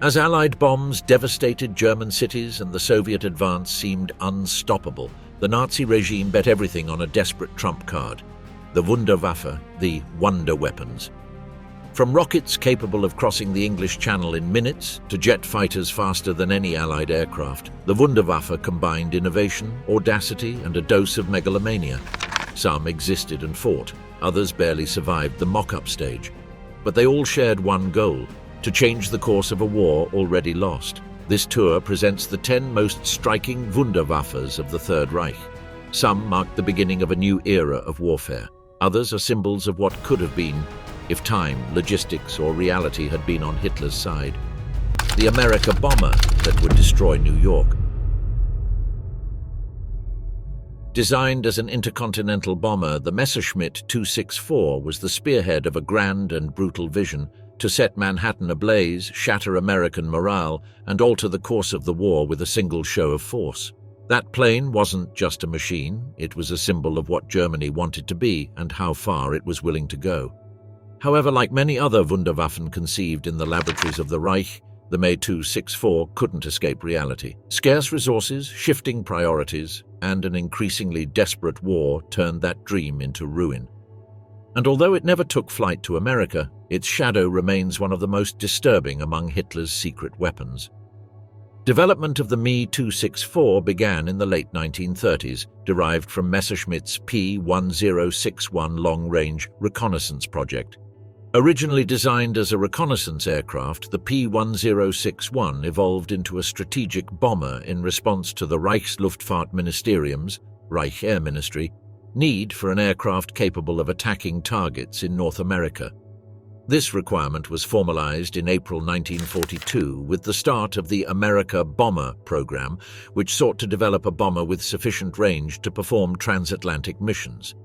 As Allied bombs devastated German cities and the Soviet advance seemed unstoppable, the Nazi regime bet everything on a desperate trump card: the Wunderwaffe, the wonder weapons. From rockets capable of crossing the English Channel in minutes to jet fighters faster than any Allied aircraft, the Wunderwaffe combined innovation, audacity, and a dose of megalomania. Some existed and fought, others barely survived the mock-up stage. But they all shared one goal: to change the course of a war already lost. This tour presents the 10 most striking Wunderwaffes of the Third Reich. Some mark the beginning of a new era of warfare. Others are symbols of what could have been if time, logistics, or reality had been on Hitler's side. The America bomber that would destroy New York. Designed as an intercontinental bomber, the Messerschmitt 264 was the spearhead of a grand and brutal vision to set Manhattan ablaze, shatter American morale, and alter the course of the war with a single show of force. That plane wasn't just a machine, it was a symbol of what Germany wanted to be and how far it was willing to go. However, like many other Wunderwaffen conceived in the laboratories of the Reich, the May 264 couldn't escape reality. Scarce resources, shifting priorities, and an increasingly desperate war turned that dream into ruin. And although it never took flight to America, its shadow remains one of the most disturbing among Hitler's secret weapons. Development of the Me 264 began in the late 1930s, derived from Messerschmitt's P-1061 long-range reconnaissance project. Originally designed as a reconnaissance aircraft, the P-1061 evolved into a strategic bomber in response to the Reichsluftfahrtministerium's, Reich Air Ministry, need for an aircraft capable of attacking targets in North America. This requirement was formalized in April 1942 with the start of the America Bomber program, which sought to develop a bomber with sufficient range to perform transatlantic missions.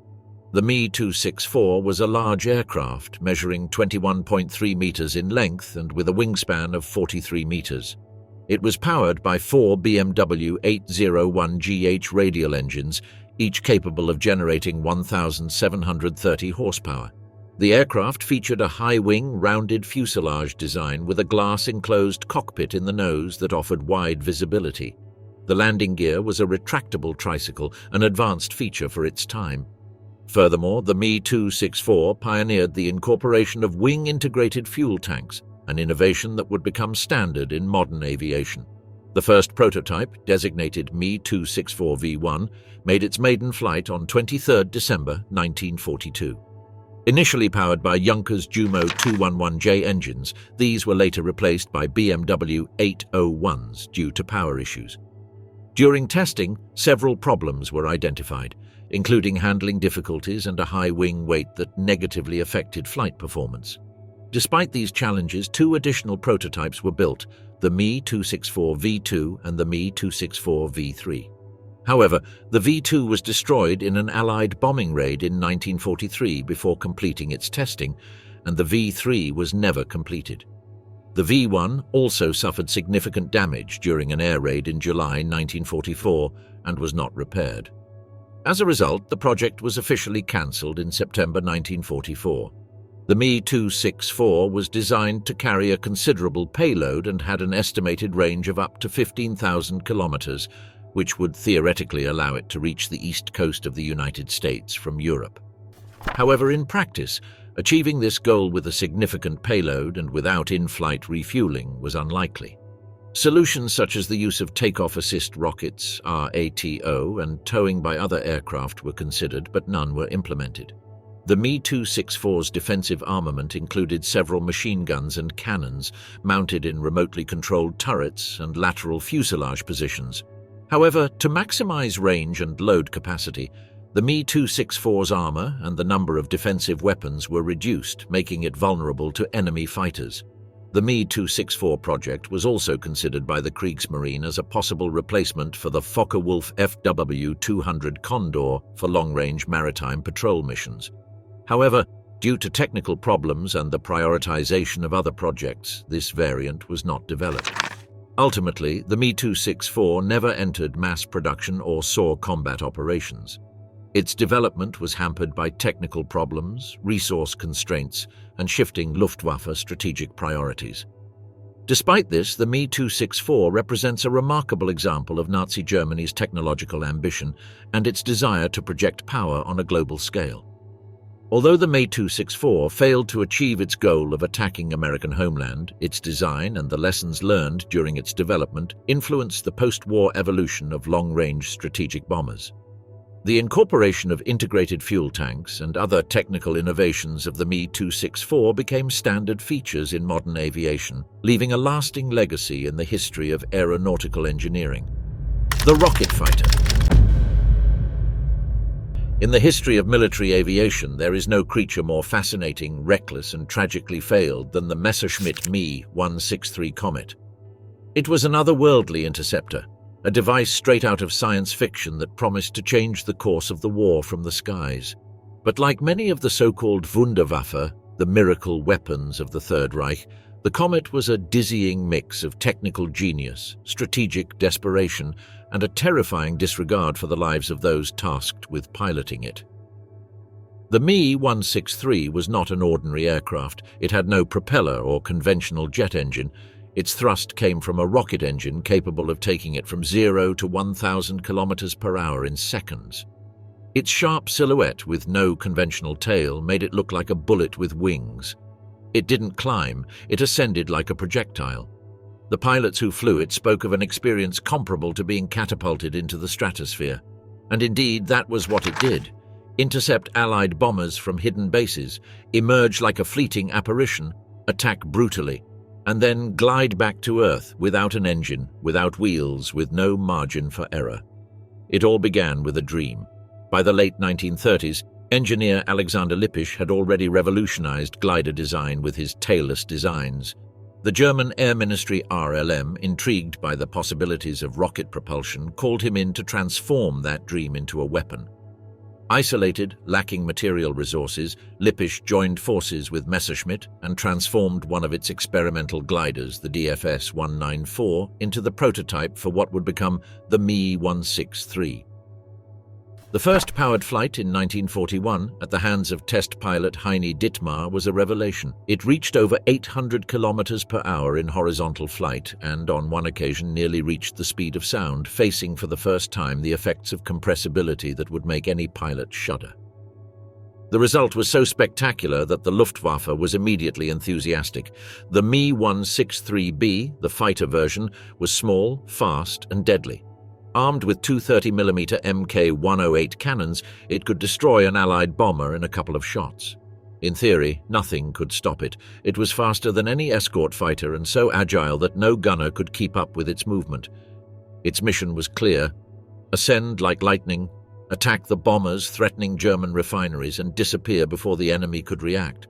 The Me 264 was a large aircraft measuring 21.3 meters in length and with a wingspan of 43 meters. It was powered by 4 BMW 801GH radial engines, each capable of generating 1,730 horsepower. The aircraft featured a high-wing, rounded fuselage design with a glass-enclosed cockpit in the nose that offered wide visibility. The landing gear was a retractable tricycle, an advanced feature for its time. Furthermore, the Me 264 pioneered the incorporation of wing-integrated fuel tanks, an innovation that would become standard in modern aviation. The first prototype, designated Me 264V1, made its maiden flight on 23 December 1942. Initially powered by Junkers Jumo 211J engines, these were later replaced by BMW 801s due to power issues. During testing, several problems were identified, including handling difficulties and a high wing weight that negatively affected flight performance. Despite these challenges, 2 additional prototypes were built, the Me 264V2 and the Me 264V3. However, the V2 was destroyed in an Allied bombing raid in 1943 before completing its testing, and the V3 was never completed. The V1 also suffered significant damage during an air raid in July 1944 and was not repaired. As a result, the project was officially cancelled in September 1944. The Me 264 was designed to carry a considerable payload and had an estimated range of up to 15,000 kilometers, which would theoretically allow it to reach the east coast of the United States from Europe. However, in practice, achieving this goal with a significant payload and without in-flight refueling was unlikely. Solutions such as the use of takeoff assist rockets, RATO, and towing by other aircraft were considered, but none were implemented. The Me 264's defensive armament included several machine guns and cannons mounted in remotely controlled turrets and lateral fuselage positions. However, to maximize range and load capacity, the Me 264's armor and the number of defensive weapons were reduced, making it vulnerable to enemy fighters. The Me 264 project was also considered by the Kriegsmarine as a possible replacement for the Focke-Wulf FW-200 Condor for long-range maritime patrol missions. However, due to technical problems and the prioritization of other projects, this variant was not developed. Ultimately, the Me 264 never entered mass production or saw combat operations. Its development was hampered by technical problems, resource constraints, and shifting Luftwaffe strategic priorities. Despite this, the Me-264 represents a remarkable example of Nazi Germany's technological ambition and its desire to project power on a global scale. Although the Me-264 failed to achieve its goal of attacking American homeland, its design and the lessons learned during its development influenced the post-war evolution of long-range strategic bombers. The incorporation of integrated fuel tanks and other technical innovations of the Me-264 became standard features in modern aviation, leaving a lasting legacy in the history of aeronautical engineering. The rocket fighter. In the history of military aviation, there is no creature more fascinating, reckless, and tragically failed than the Messerschmitt Me-163 Komet. It was an otherworldly interceptor, a device straight out of science fiction that promised to change the course of the war from the skies. But like many of the so-called Wunderwaffe, the miracle weapons of the Third Reich, the Komet was a dizzying mix of technical genius, strategic desperation, and a terrifying disregard for the lives of those tasked with piloting it. The Me-163 was not an ordinary aircraft. It had no propeller or conventional jet engine. Its thrust came from a rocket engine capable of taking it from 0 to 1,000 kilometers per hour in seconds. Its sharp silhouette with no conventional tail made it look like a bullet with wings. It didn't climb, it ascended like a projectile. The pilots who flew it spoke of an experience comparable to being catapulted into the stratosphere. And indeed, that was what it did. Intercept Allied bombers from hidden bases, emerge like a fleeting apparition, attack brutally, and then glide back to Earth without an engine, without wheels, with no margin for error. It all began with a dream. By the late 1930s, engineer Alexander Lipishs had already revolutionized glider design with his tailless designs. The German Air Ministry RLM, intrigued by the possibilities of rocket propulsion, called him in to transform that dream into a weapon. Isolated, lacking material resources, Lipishs joined forces with Messerschmitt and transformed one of its experimental gliders, the DFS-194, into the prototype for what would become the Me-163. The first powered flight in 1941 at the hands of test pilot Heini Dittmar was a revelation. It reached over 800 kilometers per hour in horizontal flight and on one occasion nearly reached the speed of sound, facing for the first time the effects of compressibility that would make any pilot shudder. The result was so spectacular that the Luftwaffe was immediately enthusiastic. The Me-163B, the fighter version, was small, fast, and deadly. Armed with two 30mm Mk-108 cannons, it could destroy an Allied bomber in a couple of shots. In theory, nothing could stop it. It was faster than any escort fighter and so agile that no gunner could keep up with its movement. Its mission was clear: ascend like lightning, attack the bombers threatening German refineries, and disappear before the enemy could react.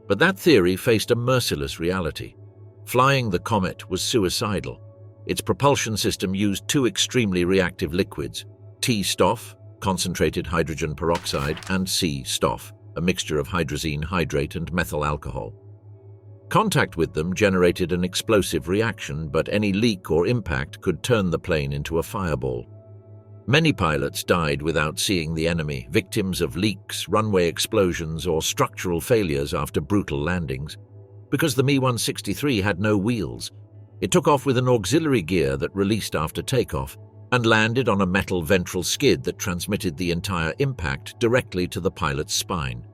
But that theory faced a merciless reality. Flying the Komet was suicidal. Its propulsion system used two extremely reactive liquids, T-Stoff, concentrated hydrogen peroxide, and C-Stoff, a mixture of hydrazine hydrate and methyl alcohol. Contact with them generated an explosive reaction, but any leak or impact could turn the plane into a fireball. Many pilots died without seeing the enemy, victims of leaks, runway explosions, or structural failures after brutal landings. Because the Me-163 had no wheels, it took off with an auxiliary gear that released after takeoff and landed on a metal ventral skid that transmitted the entire impact directly to the pilot's spine.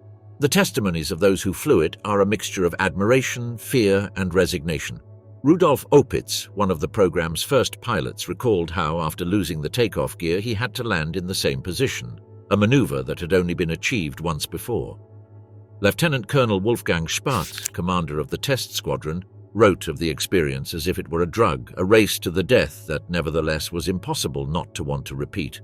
The testimonies of those who flew it are a mixture of admiration, fear, and resignation. Rudolf Opitz, one of the program's first pilots, recalled how, after losing the takeoff gear, he had to land in the same position, a maneuver that had only been achieved once before. Lieutenant Colonel Wolfgang Spatz, commander of the test squadron, wrote of the experience as if it were a drug, a race to the death that nevertheless was impossible not to want to repeat.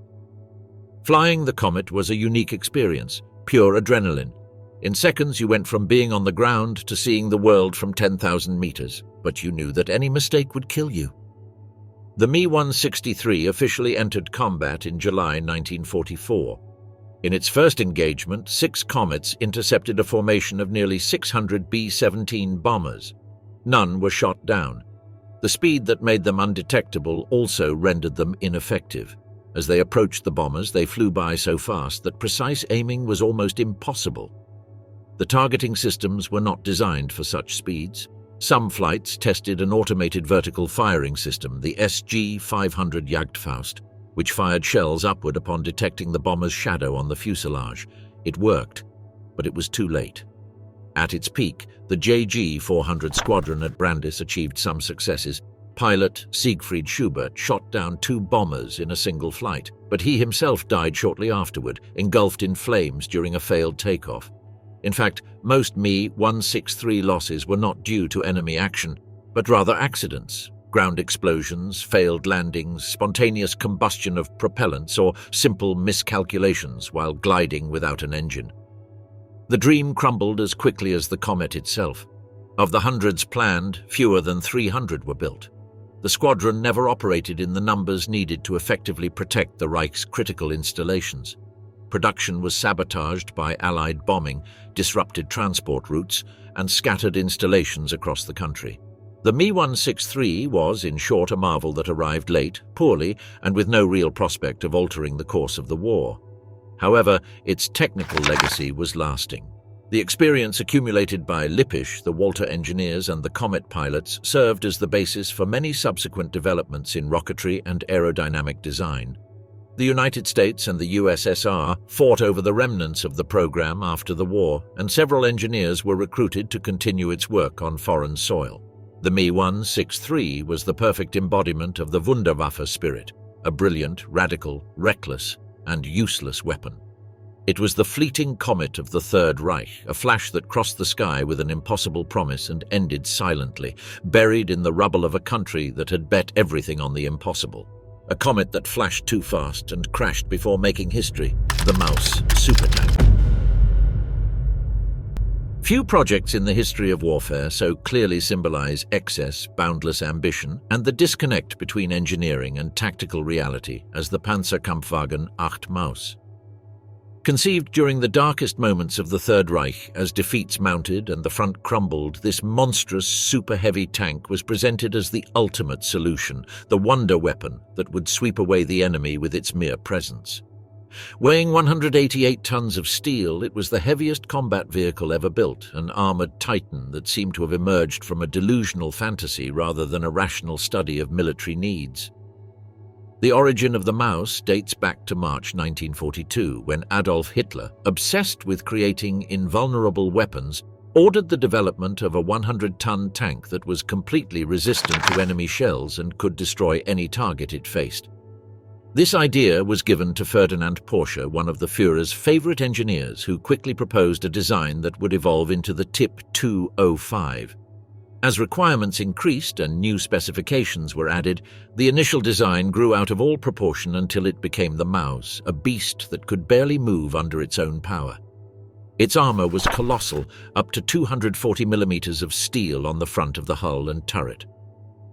Flying the Komet was a unique experience, pure adrenaline. In seconds you went from being on the ground to seeing the world from 10,000 meters, but you knew that any mistake would kill you. The Me-163 officially entered combat in July 1944. In its first engagement, 6 Komets intercepted a formation of nearly 600 B-17 bombers. None were shot down. The speed that made them undetectable also rendered them ineffective. As they approached the bombers, they flew by so fast that precise aiming was almost impossible. The targeting systems were not designed for such speeds. Some flights tested an automated vertical firing system, the SG-500 Jagdfaust, which fired shells upward upon detecting the bomber's shadow on the fuselage. It worked, but it was too late. At its peak, the JG-400 squadron at Brandis achieved some successes. Pilot Siegfried Schubert shot down 2 bombers in a single flight, but he himself died shortly afterward, engulfed in flames during a failed takeoff. In fact, most Mi-163 losses were not due to enemy action, but rather accidents: ground explosions, failed landings, spontaneous combustion of propellants, or simple miscalculations while gliding without an engine. The dream crumbled as quickly as the Komet itself. Of the hundreds planned, fewer than 300 were built. The squadron never operated in the numbers needed to effectively protect the Reich's critical installations. Production was sabotaged by Allied bombing, disrupted transport routes, and scattered installations across the country. The Mi-163 was, in short, a marvel that arrived late, poorly, and with no real prospect of altering the course of the war. However, its technical legacy was lasting. The experience accumulated by Lipishs, the Walter engineers, and the Komet pilots served as the basis for many subsequent developments in rocketry and aerodynamic design. The United States and the USSR fought over the remnants of the program after the war, and several engineers were recruited to continue its work on foreign soil. The Mi-163 was the perfect embodiment of the Wunderwaffe spirit, a brilliant, radical, reckless, and useless weapon. It was the fleeting comet of the Third Reich, a flash that crossed the sky with an impossible promise and ended silently, buried in the rubble of a country that had bet everything on the impossible. A comet that flashed too fast and crashed before making history, the Maus supertank. Few projects in the history of warfare so clearly symbolize excess, boundless ambition, and the disconnect between engineering and tactical reality as the Panzerkampfwagen 8 Maus. Conceived during the darkest moments of the Third Reich, as defeats mounted and the front crumbled, this monstrous, super-heavy tank was presented as the ultimate solution, the wonder weapon that would sweep away the enemy with its mere presence. Weighing 188 tons of steel, it was the heaviest combat vehicle ever built, an armored titan that seemed to have emerged from a delusional fantasy rather than a rational study of military needs. The origin of the Maus dates back to March 1942, when Adolf Hitler, obsessed with creating invulnerable weapons, ordered the development of a 100-ton tank that was completely resistant to enemy shells and could destroy any target it faced. This idea was given to Ferdinand Porsche, one of the Führer's favorite engineers, who quickly proposed a design that would evolve into the Typ 205. As requirements increased and new specifications were added, the initial design grew out of all proportion until it became the Maus, a beast that could barely move under its own power. Its armor was colossal, up to 240 millimeters of steel on the front of the hull and turret.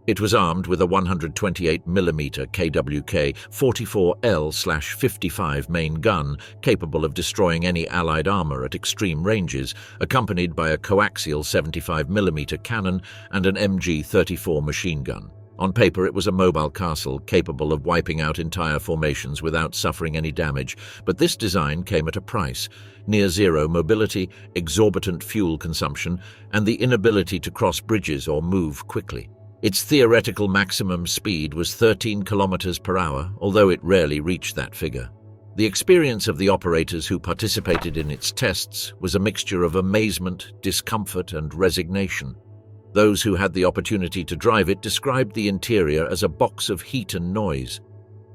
It was armed with a 128mm KWK 44L/55 main gun, capable of destroying any Allied armor at extreme ranges, accompanied by a coaxial 75mm cannon and an MG-34 machine gun. On paper, it was a mobile castle capable of wiping out entire formations without suffering any damage, but this design came at a price: near-zero mobility, exorbitant fuel consumption, and the inability to cross bridges or move quickly. Its theoretical maximum speed was 13 kilometers per hour, although it rarely reached that figure. The experience of the operators who participated in its tests was a mixture of amazement, discomfort, and resignation. Those who had the opportunity to drive it described the interior as a box of heat and noise.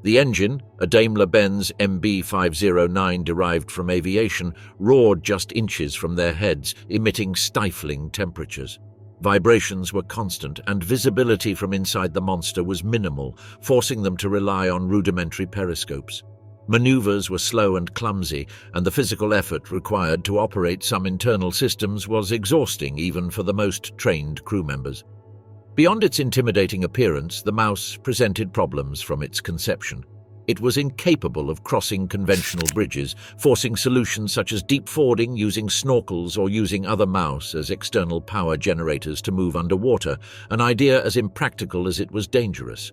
The engine, a Daimler-Benz MB509 derived from aviation, roared just inches from their heads, emitting stifling temperatures. Vibrations were constant, and visibility from inside the monster was minimal, forcing them to rely on rudimentary periscopes. Maneuvers were slow and clumsy, and the physical effort required to operate some internal systems was exhausting even for the most trained crew members. Beyond its intimidating appearance, the Maus presented problems from its conception. It was incapable of crossing conventional bridges, forcing solutions such as deep fording using snorkels or using other Maus as external power generators to move underwater, an idea as impractical as it was dangerous.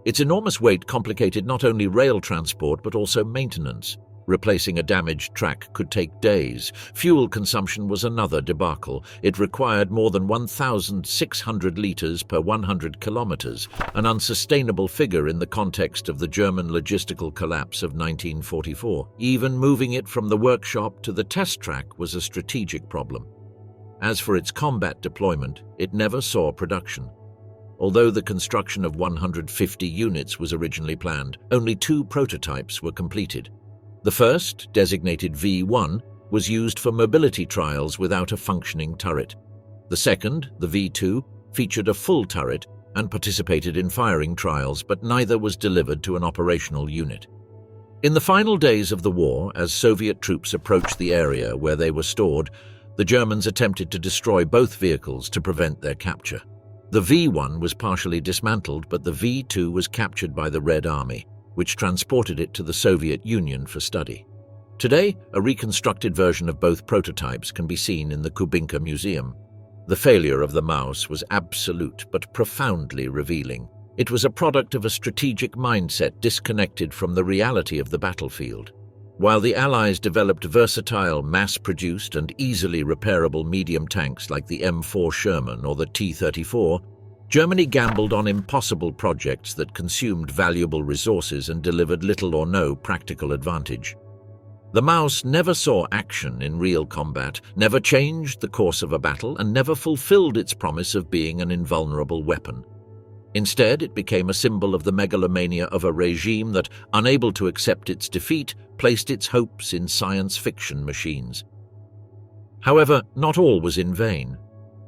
Its enormous weight complicated not only rail transport but also maintenance. Replacing a damaged track could take days. Fuel consumption was another debacle. It required more than 1,600 liters per 100 kilometers, an unsustainable figure in the context of the German logistical collapse of 1944. Even moving it from the workshop to the test track was a strategic problem. As for its combat deployment, it never saw production. Although the construction of 150 units was originally planned, only 2 prototypes were completed. The first, designated V1, was used for mobility trials without a functioning turret. The second, the V2, featured a full turret and participated in firing trials, but neither was delivered to an operational unit. In the final days of the war, as Soviet troops approached the area where they were stored, the Germans attempted to destroy both vehicles to prevent their capture. The V1 was partially dismantled, but the V2 was captured by the Red Army, which transported it to the Soviet Union for study. Today, a reconstructed version of both prototypes can be seen in the Kubinka Museum. The failure of the Maus was absolute but profoundly revealing. It was a product of a strategic mindset disconnected from the reality of the battlefield. While the Allies developed versatile, mass-produced and easily repairable medium tanks like the M4 Sherman or the T-34, Germany gambled on impossible projects that consumed valuable resources and delivered little or no practical advantage. The Maus never saw action in real combat, never changed the course of a battle, and never fulfilled its promise of being an invulnerable weapon. Instead, it became a symbol of the megalomania of a regime that, unable to accept its defeat, placed its hopes in science fiction machines. However, not all was in vain.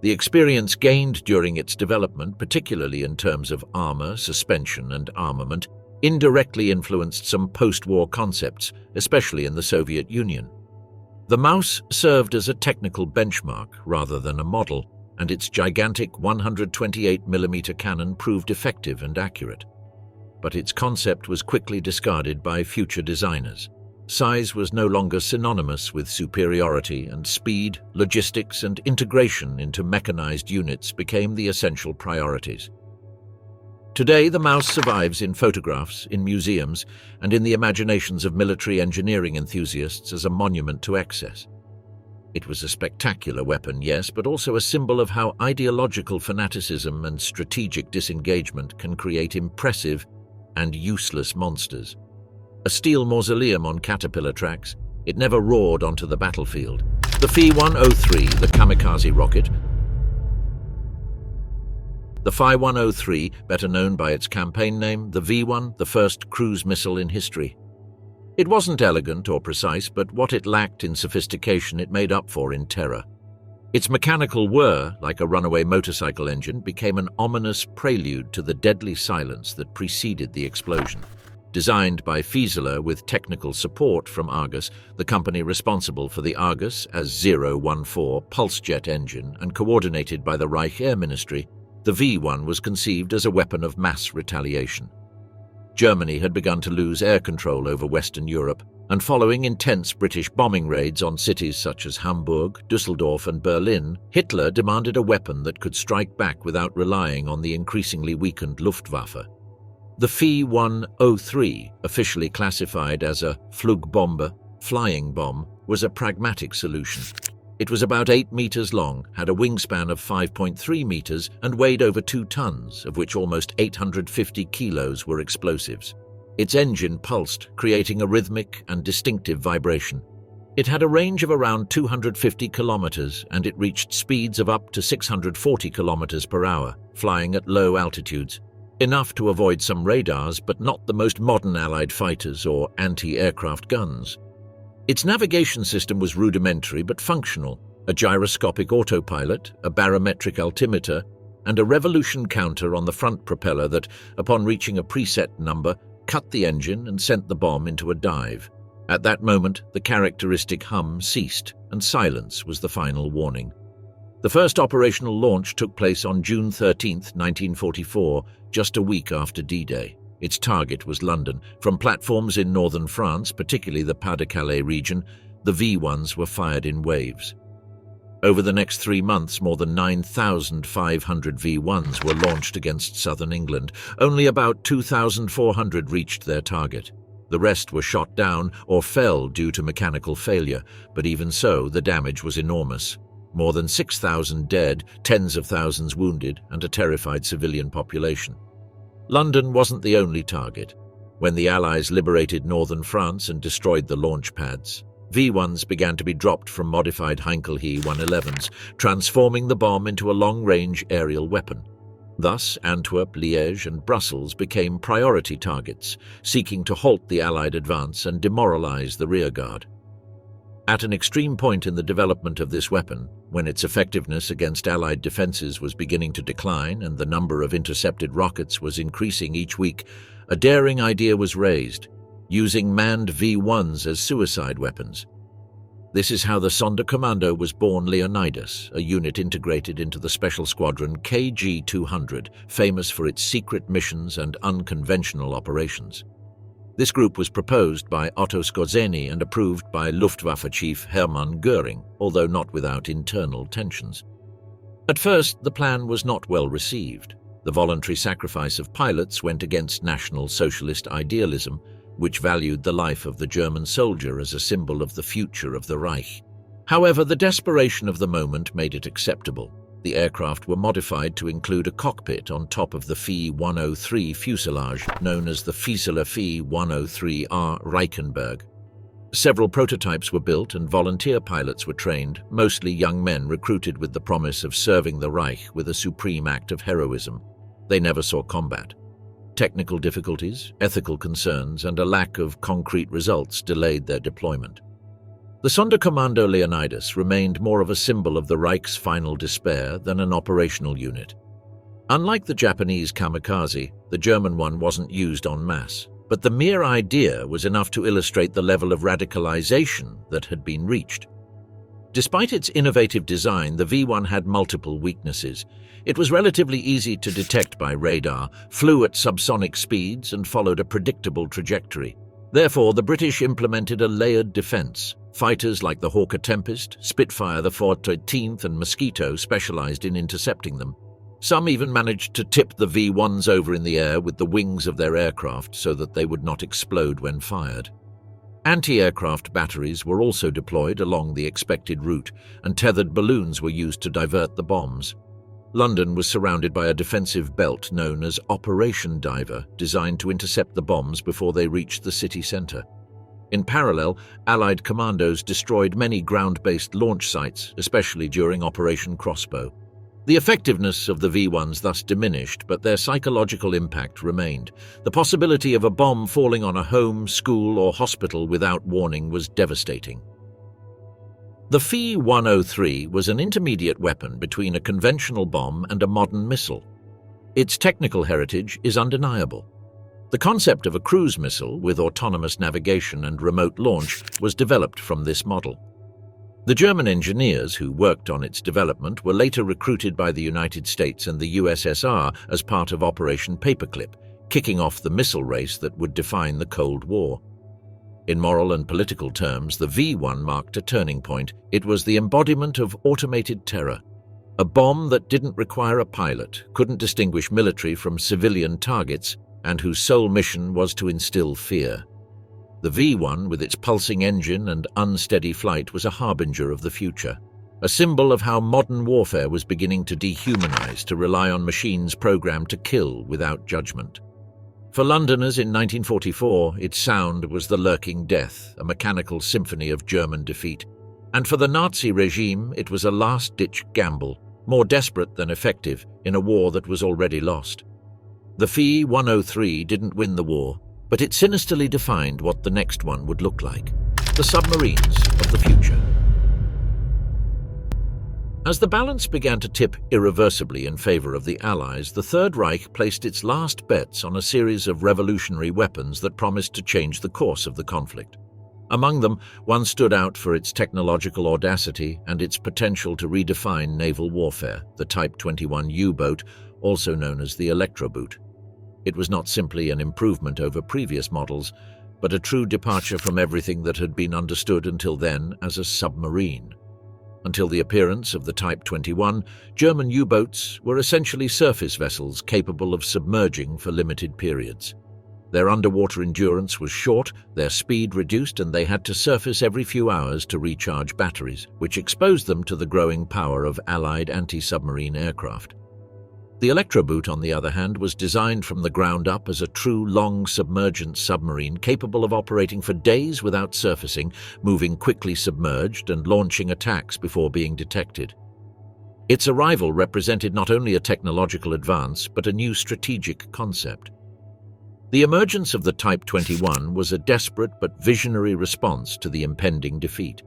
The experience gained during its development, particularly in terms of armor, suspension, and armament, indirectly influenced some post-war concepts, especially in the Soviet Union. The Maus served as a technical benchmark rather than a model, and its gigantic 128mm cannon proved effective and accurate. But its concept was quickly discarded by future designers. Size was no longer synonymous with superiority, and speed, logistics, and integration into mechanized units became the essential priorities. Today, the Maus survives in photographs, in museums, and in the imaginations of military engineering enthusiasts as a monument to excess. It was a spectacular weapon, yes, but also a symbol of how ideological fanaticism and strategic disengagement can create impressive and useless monsters. A steel mausoleum on caterpillar tracks, it never roared onto the battlefield. The Phi-103, the kamikaze rocket, the Phi-103, better known by its campaign name, the V1, the first cruise missile in history. It wasn't elegant or precise, but what it lacked in sophistication it made up for in terror. Its mechanical whir, like a runaway motorcycle engine, became an ominous prelude to the deadly silence that preceded the explosion. Designed by Fieseler with technical support from Argus, the company responsible for the Argus as 014 pulse jet engine and coordinated by the Reich Air Ministry, the V1 was conceived as a weapon of mass retaliation. Germany had begun to lose air control over Western Europe, and following intense British bombing raids on cities such as Hamburg, Düsseldorf, and Berlin, Hitler demanded a weapon that could strike back without relying on the increasingly weakened Luftwaffe. The Phi-103, officially classified as a Flugbombe, flying bomb, was a pragmatic solution. It was about 8 meters long, had a wingspan of 5.3 meters, and weighed over 2 tons, of which almost 850 kilos were explosives. Its engine pulsed, creating a rhythmic and distinctive vibration. It had a range of around 250 kilometers, and it reached speeds of up to 640 kilometers per hour, flying at low altitudes. Enough to avoid some radars, but not the most modern Allied fighters or anti-aircraft guns. Its navigation system was rudimentary but functional: a gyroscopic autopilot, a barometric altimeter, and a revolution counter on the front propeller that, upon reaching a preset number, cut the engine and sent the bomb into a dive. At that moment, the characteristic hum ceased, and silence was the final warning. The first operational launch took place on June 13, 1944, just a week after D-Day. Its target was London. From platforms in northern France, particularly the Pas-de-Calais region, the V-1s were fired in waves. Over the next 3 months, more than 9,500 V-1s were launched against southern England. Only about 2,400 reached their target. The rest were shot down or fell due to mechanical failure, but even so, the damage was enormous. More than 6,000 dead, tens of thousands wounded, and a terrified civilian population. London wasn't the only target. When the Allies liberated northern France and destroyed the launch pads, V-1s began to be dropped from modified Heinkel He 111s, transforming the bomb into a long-range aerial weapon. Thus, Antwerp, Liège, and Brussels became priority targets, seeking to halt the Allied advance and demoralize the rearguard. At an extreme point in the development of this weapon, when its effectiveness against Allied defenses was beginning to decline and the number of intercepted rockets was increasing each week, a daring idea was raised, using manned V-1s as suicide weapons. This is how the Sonderkommando was born. Leonidas, a unit integrated into the Special Squadron KG-200, famous for its secret missions and unconventional operations. This group was proposed by Otto Skorzeny and approved by Luftwaffe Chief Hermann Göring, although not without internal tensions. At first, the plan was not well received. The voluntary sacrifice of pilots went against National Socialist idealism, which valued the life of the German soldier as a symbol of the future of the Reich. However, the desperation of the moment made it acceptable. The aircraft were modified to include a cockpit on top of the Phi 103 fuselage, known as the Fieseler Phi 103R Reichenberg. Several prototypes were built and volunteer pilots were trained, mostly young men recruited with the promise of serving the Reich with a supreme act of heroism. They never saw combat. Technical difficulties, ethical concerns, and a lack of concrete results delayed their deployment. The Sonderkommando Leonidas remained more of a symbol of the Reich's final despair than an operational unit. Unlike the Japanese kamikaze, the German one wasn't used en masse, but the mere idea was enough to illustrate the level of radicalization that had been reached. Despite its innovative design, the V-1 had multiple weaknesses. It was relatively easy to detect by radar, flew at subsonic speeds, and followed a predictable trajectory. Therefore, the British implemented a layered defense. Fighters like the Hawker Tempest, Spitfire the 413th, and Mosquito specialized in intercepting them. Some even managed to tip the V-1s over in the air with the wings of their aircraft so that they would not explode when fired. Anti-aircraft batteries were also deployed along the expected route, and tethered balloons were used to divert the bombs. London was surrounded by a defensive belt known as Operation Diver, designed to intercept the bombs before they reached the city centre. In parallel, Allied commandos destroyed many ground-based launch sites, especially during Operation Crossbow. The effectiveness of the V-1s thus diminished, but their psychological impact remained. The possibility of a bomb falling on a home, school, or hospital without warning was devastating. The Phi 103 was an intermediate weapon between a conventional bomb and a modern missile. Its technical heritage is undeniable. The concept of a cruise missile with autonomous navigation and remote launch was developed from this model. The German engineers who worked on its development were later recruited by the United States and the USSR as part of Operation Paperclip, kicking off the missile race that would define the Cold War. In moral and political terms, the V-1 marked a turning point. It was the embodiment of automated terror. A bomb that didn't require a pilot, couldn't distinguish military from civilian targets, and whose sole mission was to instill fear. The V-1, with its pulsing engine and unsteady flight, was a harbinger of the future, a symbol of how modern warfare was beginning to dehumanize, to rely on machines programmed to kill without judgment. For Londoners in 1944, its sound was the lurking death, a mechanical symphony of German defeat. And for the Nazi regime, it was a last-ditch gamble, more desperate than effective, in a war that was already lost. The Phi 103 didn't win the war, but it sinisterly defined what the next one would look like: the submarines of the future. As the balance began to tip irreversibly in favor of the Allies, the Third Reich placed its last bets on a series of revolutionary weapons that promised to change the course of the conflict. Among them, one stood out for its technological audacity and its potential to redefine naval warfare: the Type XXI U-boat, also known as the Electroboot. It was not simply an improvement over previous models, but a true departure from everything that had been understood until then as a submarine. Until the appearance of the Type 21, German U-boats were essentially surface vessels capable of submerging for limited periods. Their underwater endurance was short, their speed reduced, and they had to surface every few hours to recharge batteries, which exposed them to the growing power of Allied anti-submarine aircraft. The Electroboot, on the other hand, was designed from the ground up as a true long-submergent submarine capable of operating for days without surfacing, moving quickly submerged, and launching attacks before being detected. Its arrival represented not only a technological advance, but a new strategic concept. The emergence of the Type 21 was a desperate but visionary response to the impending defeat.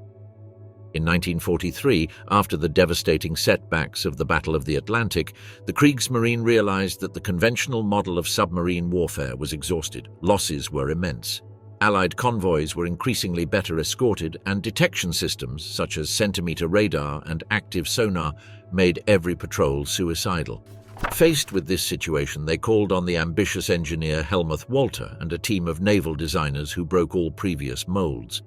In 1943, after the devastating setbacks of the Battle of the Atlantic, the Kriegsmarine realized that the conventional model of submarine warfare was exhausted. Losses were immense. Allied convoys were increasingly better escorted, and detection systems, such as centimeter radar and active sonar, made every patrol suicidal. Faced with this situation, they called on the ambitious engineer Helmuth Walter and a team of naval designers who broke all previous molds.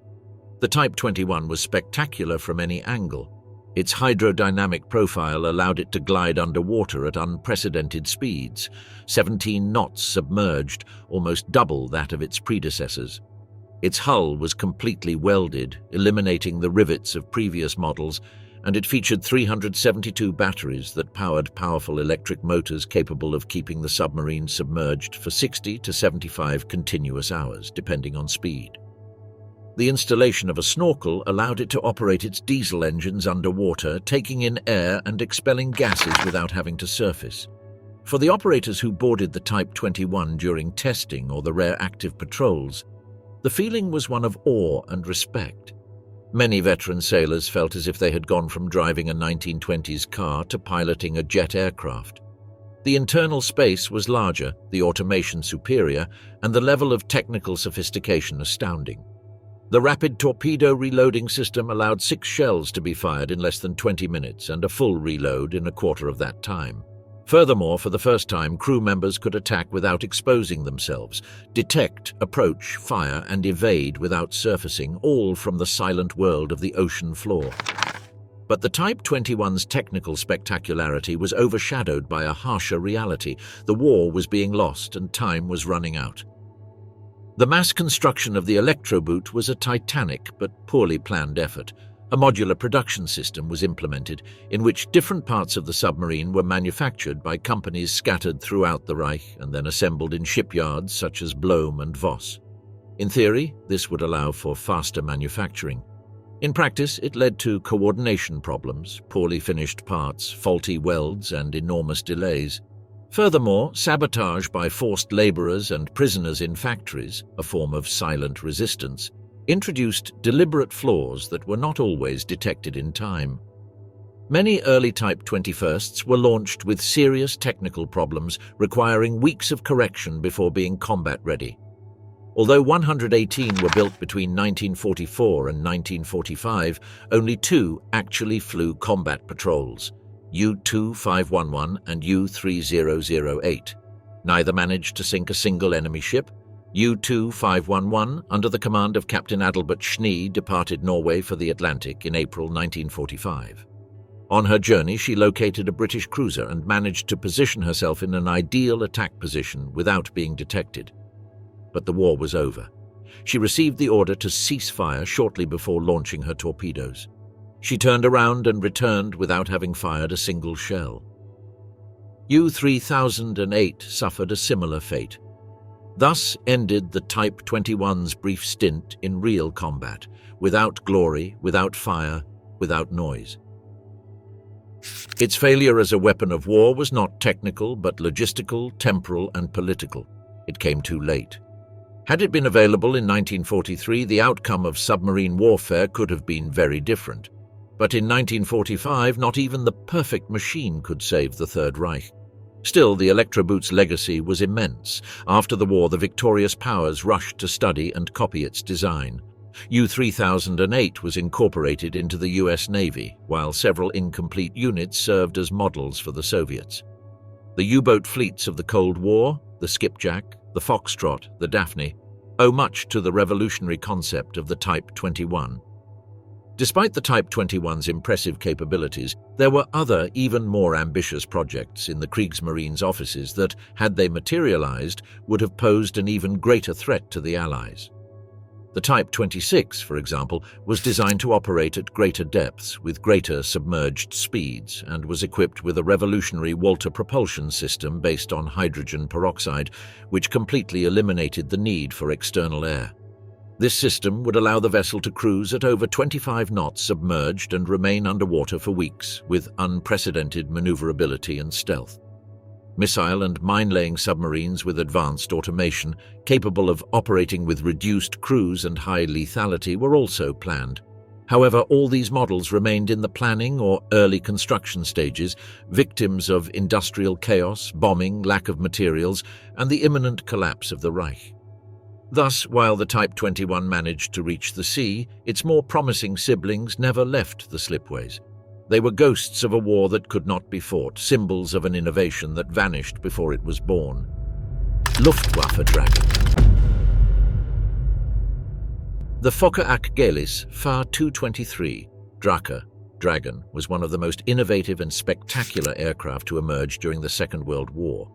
The Type 21 was spectacular from any angle. Its hydrodynamic profile allowed it to glide underwater at unprecedented speeds, 17 knots submerged, almost double that of its predecessors. Its hull was completely welded, eliminating the rivets of previous models, and it featured 372 batteries that powered powerful electric motors capable of keeping the submarine submerged for 60 to 75 continuous hours, depending on speed. The installation of a snorkel allowed it to operate its diesel engines underwater, taking in air and expelling gases without having to surface. For the operators who boarded the Type 21 during testing or the rare active patrols, the feeling was one of awe and respect. Many veteran sailors felt as if they had gone from driving a 1920s car to piloting a jet aircraft. The internal space was larger, the automation superior, and the level of technical sophistication astounding. The rapid torpedo reloading system allowed 6 shells to be fired in less than 20 minutes and a full reload in a quarter of that time. Furthermore, for the first time, crew members could attack without exposing themselves, detect, approach, fire, and evade without surfacing, all from the silent world of the ocean floor. But the Type 21's technical spectacularity was overshadowed by a harsher reality. The war was being lost and time was running out. The mass construction of the Electroboot was a titanic but poorly planned effort. A modular production system was implemented in which different parts of the submarine were manufactured by companies scattered throughout the Reich and then assembled in shipyards such as Blohm and Voss. In theory, this would allow for faster manufacturing. In practice, it led to coordination problems, poorly finished parts, faulty welds, and enormous delays. Furthermore, sabotage by forced laborers and prisoners in factories, a form of silent resistance, introduced deliberate flaws that were not always detected in time. Many early Type 21sts were launched with serious technical problems requiring weeks of correction before being combat-ready. Although 118 were built between 1944 and 1945, only 2 actually flew combat patrols, U-2511 and U-3008. Neither managed to sink a single enemy ship. U-2511, under the command of Captain Adalbert Schnee, departed Norway for the Atlantic in April 1945. On her journey, she located a British cruiser and managed to position herself in an ideal attack position without being detected. But the war was over. She received the order to cease fire shortly before launching her torpedoes. She turned around and returned without having fired a single shell. U-3008 suffered a similar fate. Thus ended the Type 21's brief stint in real combat, without glory, without fire, without noise. Its failure as a weapon of war was not technical, but logistical, temporal, and political. It came too late. Had it been available in 1943, the outcome of submarine warfare could have been very different. But in 1945, not even the perfect machine could save the Third Reich. Still, the Electroboot's legacy was immense. After the war, the victorious powers rushed to study and copy its design. U-3008 was incorporated into the US Navy, while several incomplete units served as models for the Soviets. The U-boat fleets of the Cold War, the Skipjack, the Foxtrot, the Daphne, owe much to the revolutionary concept of the Type 21. Despite the Type 21's impressive capabilities, there were other, even more ambitious projects in the Kriegsmarine's offices that, had they materialized, would have posed an even greater threat to the Allies. The Type 26, for example, was designed to operate at greater depths with greater submerged speeds and was equipped with a revolutionary Walter propulsion system based on hydrogen peroxide, which completely eliminated the need for external air. This system would allow the vessel to cruise at over 25 knots submerged and remain underwater for weeks, with unprecedented maneuverability and stealth. Missile and mine-laying submarines with advanced automation, capable of operating with reduced crews and high lethality, were also planned. However, all these models remained in the planning or early construction stages, victims of industrial chaos, bombing, lack of materials, and the imminent collapse of the Reich. Thus, while the Type 21 managed to reach the sea, its more promising siblings never left the slipways. They were ghosts of a war that could not be fought, symbols of an innovation that vanished before it was born. Luftwaffe Dragon. The Fokker-Achgelis Fa-223 Dragon was one of the most innovative and spectacular aircraft to emerge during the Second World War.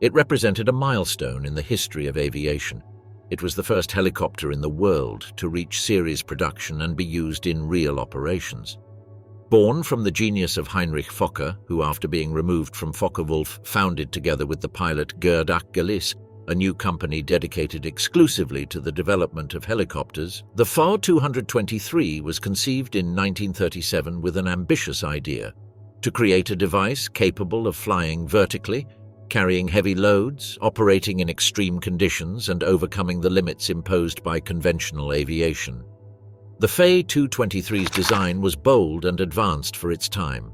It represented a milestone in the history of aviation. It was the first helicopter in the world to reach series production and be used in real operations. Born from the genius of Heinrich Fokker, who after being removed from Focke-Wulf founded together with the pilot Gerd Achgelis, a new company dedicated exclusively to the development of helicopters, the Fa-223 was conceived in 1937 with an ambitious idea: to create a device capable of flying vertically, carrying heavy loads, operating in extreme conditions, and overcoming the limits imposed by conventional aviation. The Fa-223's design was bold and advanced for its time.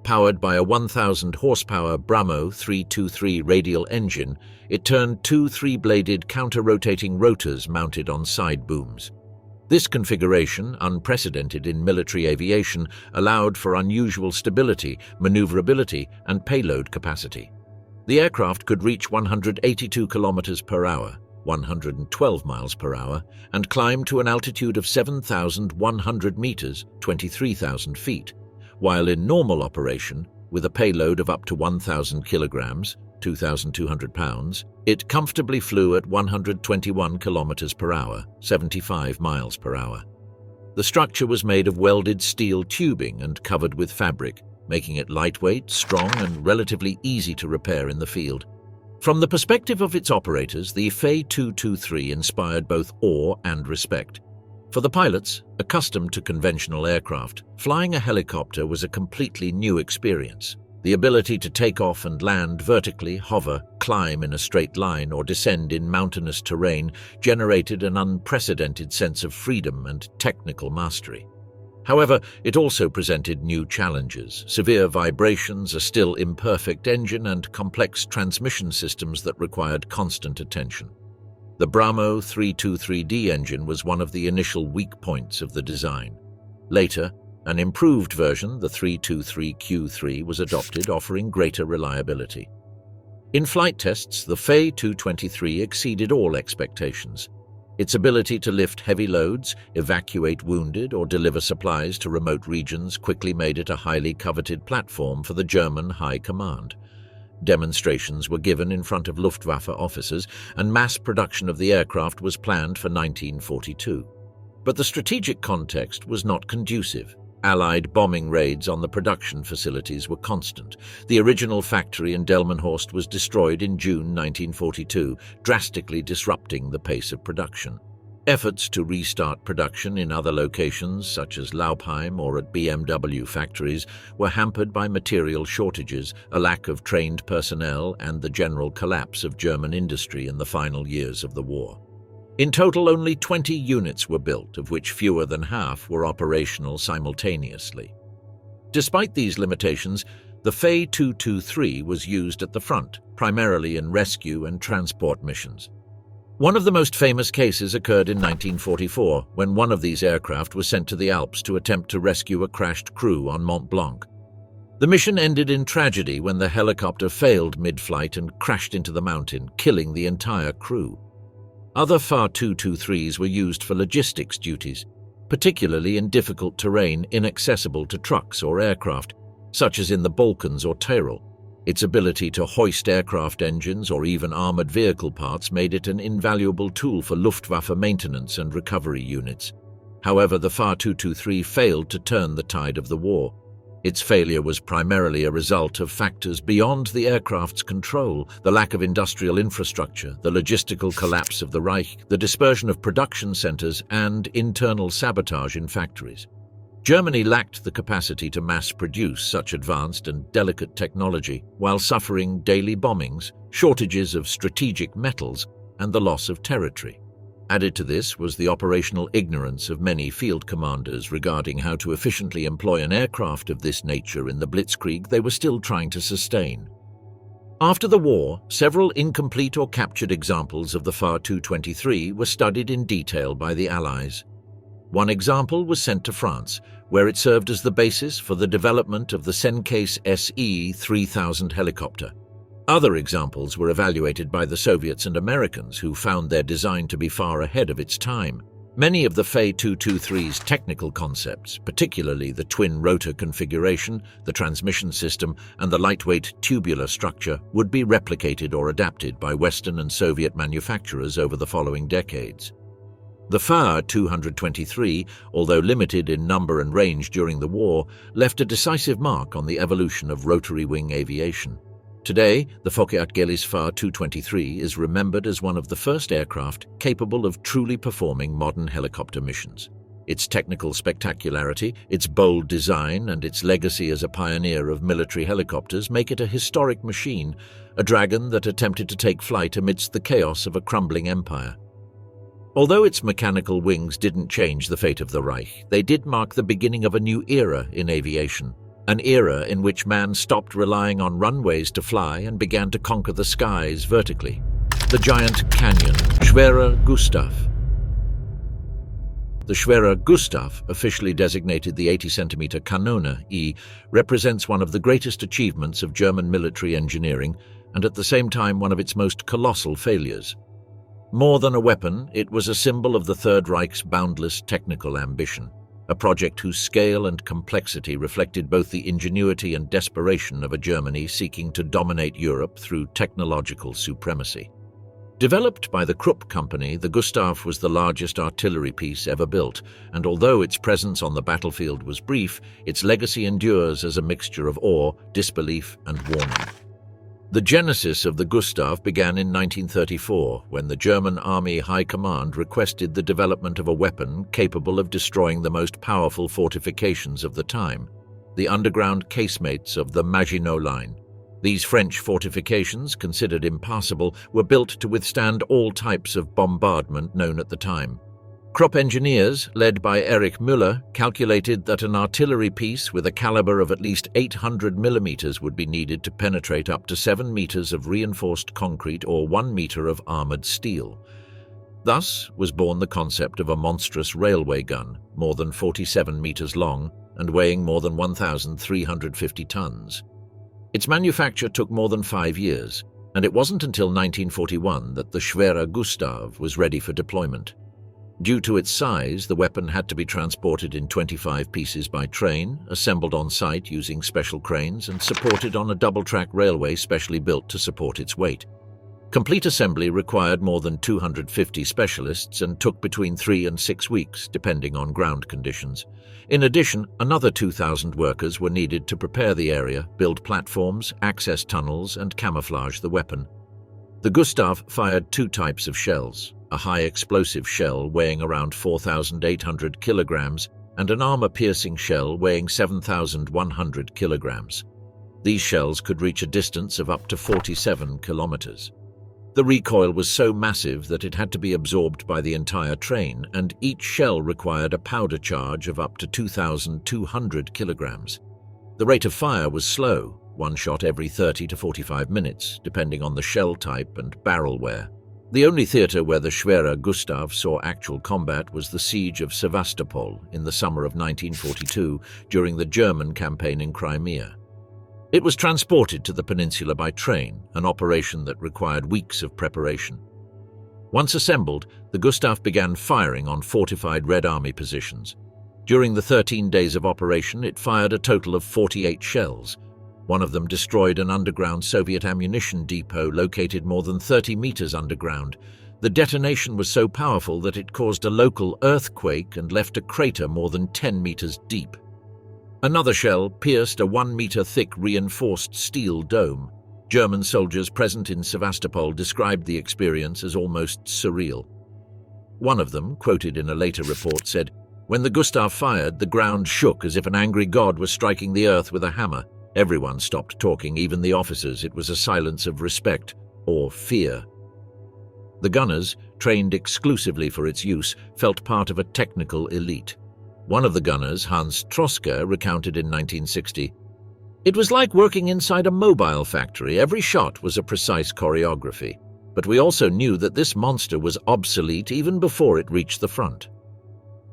Powered by a 1,000-horsepower Bramo 323 radial engine, it turned two three-bladed counter-rotating rotors mounted on side booms. This configuration, unprecedented in military aviation, allowed for unusual stability, maneuverability, and payload capacity. The aircraft could reach 182 kilometers per hour, 112 miles per hour, and climb to an altitude of 7,100 meters, 23,000 feet, while in normal operation, with a payload of up to 1,000 kilograms, 2,200 pounds, it comfortably flew at 121 kilometers per hour, 75 miles per hour. The structure was made of welded steel tubing and covered with fabric, making it lightweight, strong, and relatively easy to repair in the field. From the perspective of its operators, the Fa-223 inspired both awe and respect. For the pilots, accustomed to conventional aircraft, flying a helicopter was a completely new experience. The ability to take off and land vertically, hover, climb in a straight line, or descend in mountainous terrain generated an unprecedented sense of freedom and technical mastery. However, it also presented new challenges: severe vibrations, a still imperfect engine, and complex transmission systems that required constant attention. The Bramo 323D engine was one of the initial weak points of the design. Later, an improved version, the 323Q3, was adopted, offering greater reliability. In flight tests, the Fa-223 exceeded all expectations. Its ability to lift heavy loads, evacuate wounded, or deliver supplies to remote regions quickly made it a highly coveted platform for the German High Command. Demonstrations were given in front of Luftwaffe officers, and mass production of the aircraft was planned for 1942. But the strategic context was not conducive. Allied bombing raids on the production facilities were constant. The original factory in Delmenhorst was destroyed in June 1942, drastically disrupting the pace of production. Efforts to restart production in other locations, such as Laupheim or at BMW factories, were hampered by material shortages, a lack of trained personnel, and the general collapse of German industry in the final years of the war. In total, only 20 units were built, of which fewer than half were operational simultaneously. Despite these limitations, the Fa-223 was used at the front, primarily in rescue and transport missions. One of the most famous cases occurred in 1944, when one of these aircraft was sent to the Alps to attempt to rescue a crashed crew on Mont Blanc. The mission ended in tragedy when the helicopter failed mid-flight and crashed into the mountain, killing the entire crew. Other Fa-223s were used for logistics duties. particularly in difficult terrain inaccessible to trucks or aircraft, such as in the Balkans or Tyrol. Its ability to hoist aircraft engines or even armored vehicle parts made it an invaluable tool for Luftwaffe maintenance and recovery units. However, the Fa 223 failed to turn the tide of the war. Its failure was primarily a result of factors beyond the aircraft's control: the lack of industrial infrastructure, the logistical collapse of the Reich, the dispersion of production centers, and internal sabotage in factories. Germany lacked the capacity to mass-produce such advanced and delicate technology, while suffering daily bombings, shortages of strategic metals, and the loss of territory. Added to this was the operational ignorance of many field commanders regarding how to efficiently employ an aircraft of this nature in the blitzkrieg they were still trying to sustain. After the war, several incomplete or captured examples of the Fa 223 were studied in detail by the Allies. One example was sent to France, where it served as the basis for the development of the Sencase SE 3000 helicopter. Other examples were evaluated by the Soviets and Americans, who found their design to be far ahead of its time. Many of the Fa 223's technical concepts, particularly the twin-rotor configuration, the transmission system, and the lightweight tubular structure, would be replicated or adapted by Western and Soviet manufacturers over the following decades. The Fa 223, although limited in number and range during the war, left a decisive mark on the evolution of rotary wing aviation. Today, the Focke-Achgelis Fa 223 is remembered as one of the first aircraft capable of truly performing modern helicopter missions. Its technical spectacularity, its bold design, and its legacy as a pioneer of military helicopters make it a historic machine, a dragon that attempted to take flight amidst the chaos of a crumbling empire. Although its mechanical wings didn't change the fate of the Reich, they did mark the beginning of a new era in aviation, an era in which man stopped relying on runways to fly and began to conquer the skies vertically. The giant canyon, Schwerer Gustav. The Schwerer Gustav, officially designated the 80-centimeter Kanone E, represents one of the greatest achievements of German military engineering and at the same time one of its most colossal failures. More than a weapon, it was a symbol of the Third Reich's boundless technical ambition, a project whose scale and complexity reflected both the ingenuity and desperation of a Germany seeking to dominate Europe through technological supremacy. Developed by the Krupp Company, the Gustav was the largest artillery piece ever built, and although its presence on the battlefield was brief, its legacy endures as a mixture of awe, disbelief, and warning. The genesis of the Gustav began in 1934, when the German Army High Command requested the development of a weapon capable of destroying the most powerful fortifications of the time, the underground casemates of the Maginot Line. These French fortifications, considered impassable, were built to withstand all types of bombardment known at the time. Krupp engineers, led by Erich Müller, calculated that an artillery piece with a caliber of at least 800 millimeters would be needed to penetrate up to 7 meters of reinforced concrete or 1 meter of armored steel. Thus was born the concept of a monstrous railway gun, more than 47 meters long and weighing more than 1,350 tons. Its manufacture took more than 5 years, and it wasn't until 1941 that the Schwerer Gustav was ready for deployment. Due to its size, the weapon had to be transported in 25 pieces by train, assembled on site using special cranes, and supported on a double-track railway specially built to support its weight. Complete assembly required more than 250 specialists and took between 3 and 6 weeks, depending on ground conditions. In addition, another 2,000 workers were needed to prepare the area, build platforms, access tunnels, and camouflage the weapon. The Gustav fired 2 types of shells: a high-explosive shell weighing around 4,800 kilograms and an armor-piercing shell weighing 7,100 kilograms. These shells could reach a distance of up to 47 kilometers. The recoil was so massive that it had to be absorbed by the entire train, and each shell required a powder charge of up to 2,200 kilograms. The rate of fire was slow, 1 shot every 30 to 45 minutes, depending on the shell type and barrel wear. The only theater where the Schwerer Gustav saw actual combat was the siege of Sevastopol in the summer of 1942 during the German campaign in Crimea. It was transported to the peninsula by train, an operation that required weeks of preparation. Once assembled, the Gustav began firing on fortified Red Army positions. During the 13 days of operation, it fired a total of 48 shells. One of them destroyed an underground Soviet ammunition depot located more than 30 meters underground. The detonation was so powerful that it caused a local earthquake and left a crater more than 10 meters deep. Another shell pierced a 1-meter-thick reinforced steel dome. German soldiers present in Sevastopol described the experience as almost surreal. One of them, quoted in a later report, said, "When the Gustav fired, the ground shook as if an angry god was striking the earth with a hammer. Everyone stopped talking, even the officers. It was a silence of respect or fear." The gunners, trained exclusively for its use, felt part of a technical elite. One of the gunners, Hans Troska, recounted in 1960, "It was like working inside a mobile factory. Every shot was a precise choreography. But we also knew that this monster was obsolete even before it reached the front."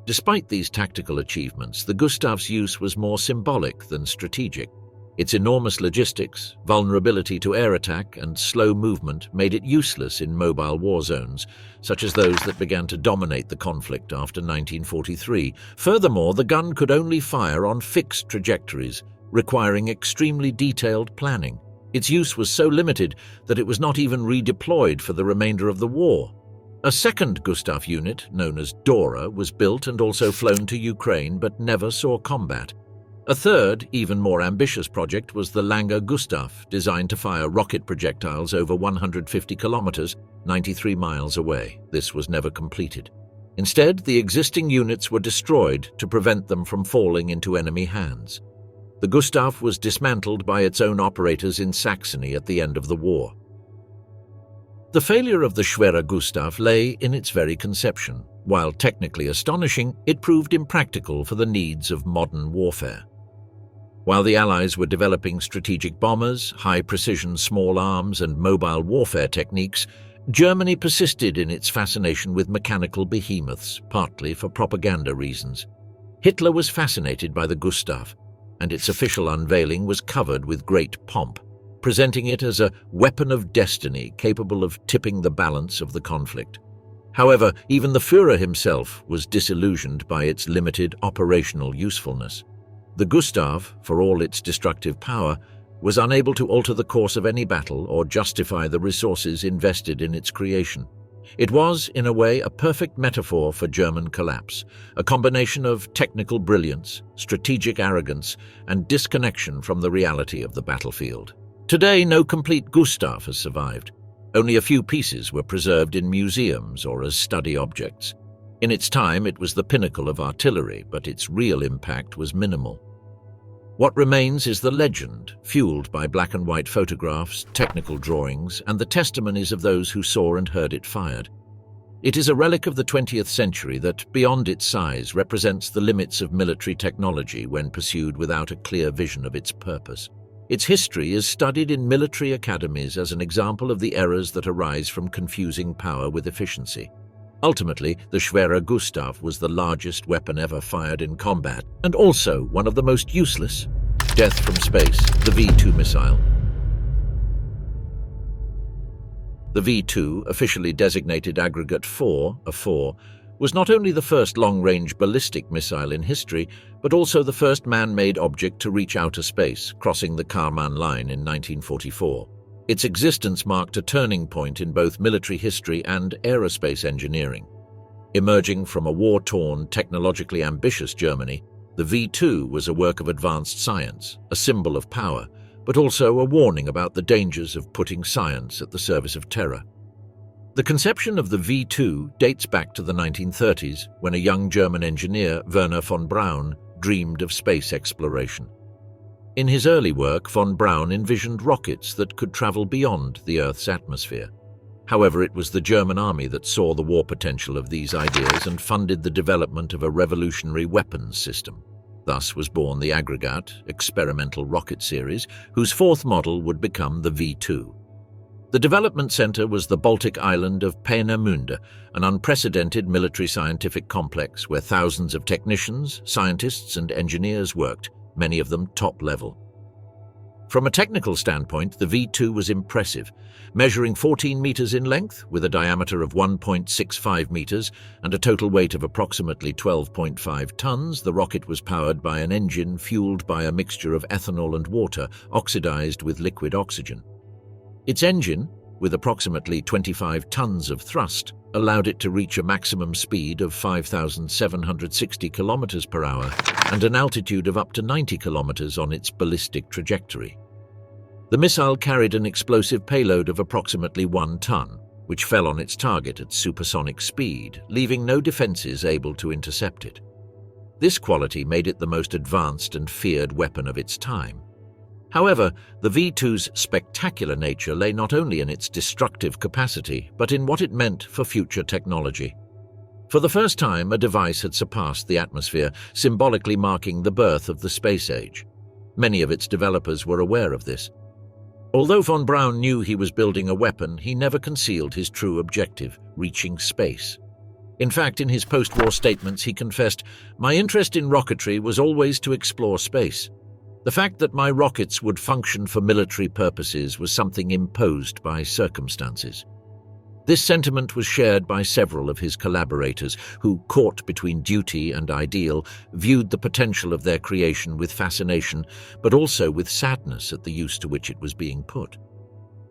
Despite these tactical achievements, the Gustav's use was more symbolic than strategic. Its enormous logistics, vulnerability to air attack, and slow movement made it useless in mobile war zones, such as those that began to dominate the conflict after 1943. Furthermore, the gun could only fire on fixed trajectories, requiring extremely detailed planning. Its use was so limited that it was not even redeployed for the remainder of the war. A second Gustav unit, known as Dora, was built and also flown to Ukraine but never saw combat. A third, even more ambitious project was the Langer Gustav, designed to fire rocket projectiles over 150 kilometers, 93 miles away. This was never completed. Instead, the existing units were destroyed to prevent them from falling into enemy hands. The Gustav was dismantled by its own operators in Saxony at the end of the war. The failure of the Schwerer Gustav lay in its very conception. While technically astonishing, it proved impractical for the needs of modern warfare. While the Allies were developing strategic bombers, high-precision small arms, and mobile warfare techniques, Germany persisted in its fascination with mechanical behemoths, partly for propaganda reasons. Hitler was fascinated by the Gustav, and its official unveiling was covered with great pomp, presenting it as a weapon of destiny capable of tipping the balance of the conflict. However, even the Führer himself was disillusioned by its limited operational usefulness. The Gustav, for all its destructive power, was unable to alter the course of any battle or justify the resources invested in its creation. It was, in a way, a perfect metaphor for German collapse, a combination of technical brilliance, strategic arrogance, and disconnection from the reality of the battlefield. Today, no complete Gustav has survived. Only a few pieces were preserved in museums or as study objects. In its time, it was the pinnacle of artillery, but its real impact was minimal. What remains is the legend, fueled by black and white photographs, technical drawings, and the testimonies of those who saw and heard it fired. It is a relic of the 20th century that, beyond its size, represents the limits of military technology when pursued without a clear vision of its purpose. Its history is studied in military academies as an example of the errors that arise from confusing power with efficiency. Ultimately, the Schwerer Gustav was the largest weapon ever fired in combat, and also one of the most useless. Death from space, the V-2 missile. The V-2, officially designated Aggregate 4, a 4, was not only the first long-range ballistic missile in history, but also the first man-made object to reach outer space, crossing the Kármán line in 1944. Its existence marked a turning point in both military history and aerospace engineering. Emerging from a war-torn, technologically ambitious Germany, the V-2 was a work of advanced science, a symbol of power, but also a warning about the dangers of putting science at the service of terror. The conception of the V-2 dates back to the 1930s, when a young German engineer, Wernher von Braun, dreamed of space exploration. In his early work, von Braun envisioned rockets that could travel beyond the Earth's atmosphere. However, it was the German army that saw the war potential of these ideas and funded the development of a revolutionary weapons system. Thus was born the Aggregat, experimental rocket series, whose fourth model would become the V-2. The development center was the Baltic island of Peenemünde, an unprecedented military scientific complex where thousands of technicians, scientists, and engineers worked, many of them top level. From a technical standpoint, the V-2 was impressive, Measuring 14 meters in length, with a diameter of 1.65 meters and a total weight of approximately 12.5 tons, the rocket was powered by an engine fueled by a mixture of ethanol and water, oxidized with liquid oxygen. Its engine, with approximately 25 tons of thrust, allowed it to reach a maximum speed of 5,760 kilometers per hour and an altitude of up to 90 kilometers on its ballistic trajectory. The missile carried an explosive payload of approximately 1 ton, which fell on its target at supersonic speed, leaving no defenses able to intercept it. This quality made it the most advanced and feared weapon of its time. However, the V-2's spectacular nature lay not only in its destructive capacity, but in what it meant for future technology. For the first time, a device had surpassed the atmosphere, symbolically marking the birth of the space age. Many of its developers were aware of this. Although von Braun knew he was building a weapon, he never concealed his true objective, reaching space. In fact, in his post-war statements, he confessed, "My interest in rocketry was always to explore space. The fact that my rockets would function for military purposes was something imposed by circumstances." This sentiment was shared by several of his collaborators who, caught between duty and ideal, viewed the potential of their creation with fascination, but also with sadness at the use to which it was being put.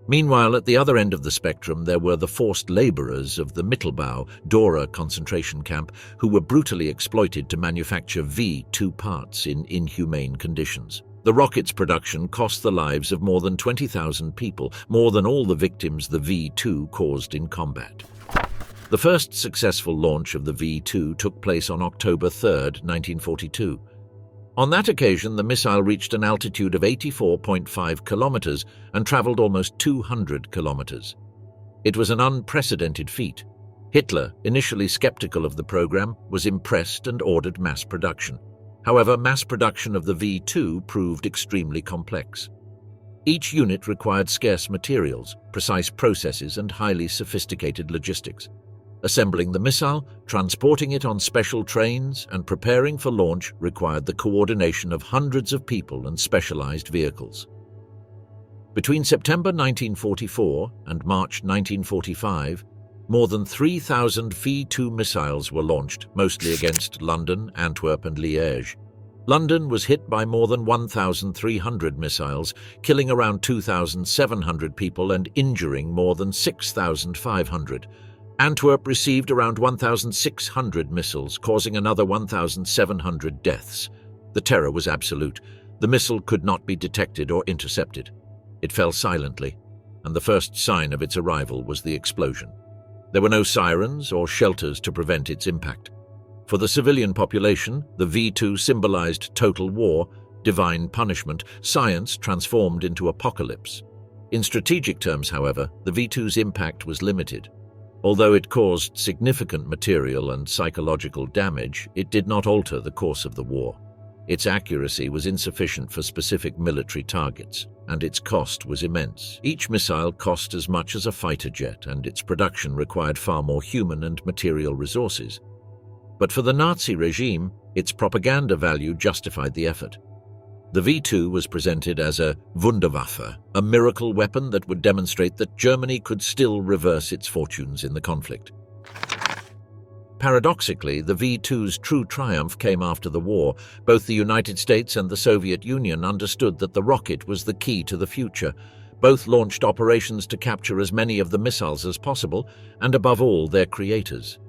Meanwhile, at the other end of the spectrum, there were the forced laborers of the Mittelbau, Dora concentration camp, who were brutally exploited to manufacture V-2 parts in inhumane conditions. The rocket's production cost the lives of more than 20,000 people, more than all the victims the V-2 caused in combat. The first successful launch of the V-2 took place on October 3, 1942. On that occasion, the missile reached an altitude of 84.5 kilometers and traveled almost 200 kilometers. It was an unprecedented feat. Hitler, initially skeptical of the program, was impressed and ordered mass production. However, mass production of the V-2 proved extremely complex. Each unit required scarce materials, precise processes, and highly sophisticated logistics. Assembling the missile, transporting it on special trains, and preparing for launch required the coordination of hundreds of people and specialized vehicles. Between September 1944 and March 1945, more than 3,000 V-2 missiles were launched, mostly against London, Antwerp, and Liège. London was hit by more than 1,300 missiles, killing around 2,700 people and injuring more than 6,500. Antwerp received around 1,600 missiles, causing another 1,700 deaths. The terror was absolute. The missile could not be detected or intercepted. It fell silently, and the first sign of its arrival was the explosion. There were no sirens or shelters to prevent its impact. For the civilian population, the V-2 symbolized total war, divine punishment, science transformed into apocalypse. In strategic terms, however, the V-2's impact was limited. Although it caused significant material and psychological damage, it did not alter the course of the war. Its accuracy was insufficient for specific military targets, and its cost was immense. Each missile cost as much as a fighter jet, and its production required far more human and material resources. But for the Nazi regime, its propaganda value justified the effort. The V-2 was presented as a Wunderwaffe, a miracle weapon that would demonstrate that Germany could still reverse its fortunes in the conflict. Paradoxically, the V-2's true triumph came after the war. Both the United States and the Soviet Union understood that the rocket was the key to the future. Both launched operations to capture as many of the missiles as possible, and above all, their creators.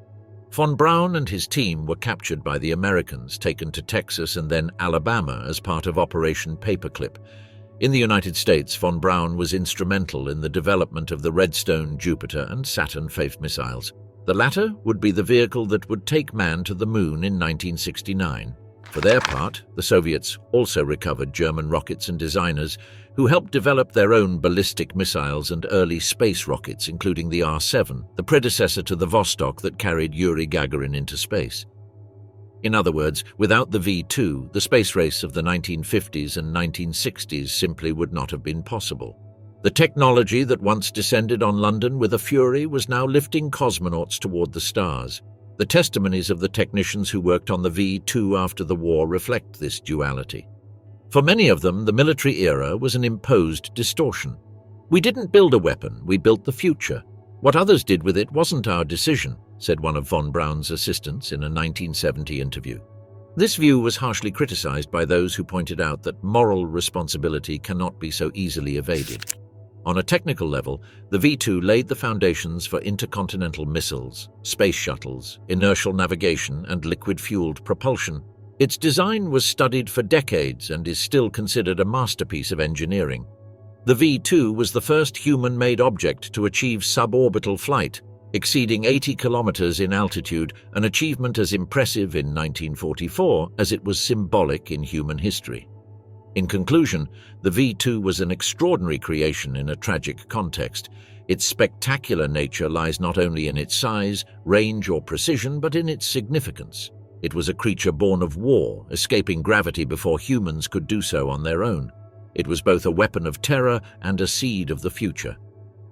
Von Braun and his team were captured by the Americans, taken to Texas and then Alabama as part of Operation Paperclip. In the United States, von Braun was instrumental in the development of the Redstone, Jupiter, and Saturn V missiles. The latter would be the vehicle that would take man to the moon in 1969. For their part, the Soviets also recovered German rockets and designers who helped develop their own ballistic missiles and early space rockets, including the R-7, the predecessor to the Vostok that carried Yuri Gagarin into space. In other words, without the V-2, the space race of the 1950s and 1960s simply would not have been possible. The technology that once descended on London with a fury was now lifting cosmonauts toward the stars. The testimonies of the technicians who worked on the V-2 after the war reflect this duality. For many of them, the military era was an imposed distortion. "We didn't build a weapon, we built the future. What others did with it wasn't our decision," said one of von Braun's assistants in a 1970 interview. This view was harshly criticized by those who pointed out that moral responsibility cannot be so easily evaded. On a technical level, the V2 laid the foundations for intercontinental missiles, space shuttles, inertial navigation, and liquid-fueled propulsion. Its design was studied for decades and is still considered a masterpiece of engineering. The V2 was the first human-made object to achieve suborbital flight, exceeding 80 kilometers in altitude, an achievement as impressive in 1944 as it was symbolic in human history. In conclusion, the V2 was an extraordinary creation in a tragic context. Its spectacular nature lies not only in its size, range, or precision, but in its significance. It was a creature born of war, escaping gravity before humans could do so on their own. It was both a weapon of terror and a seed of the future.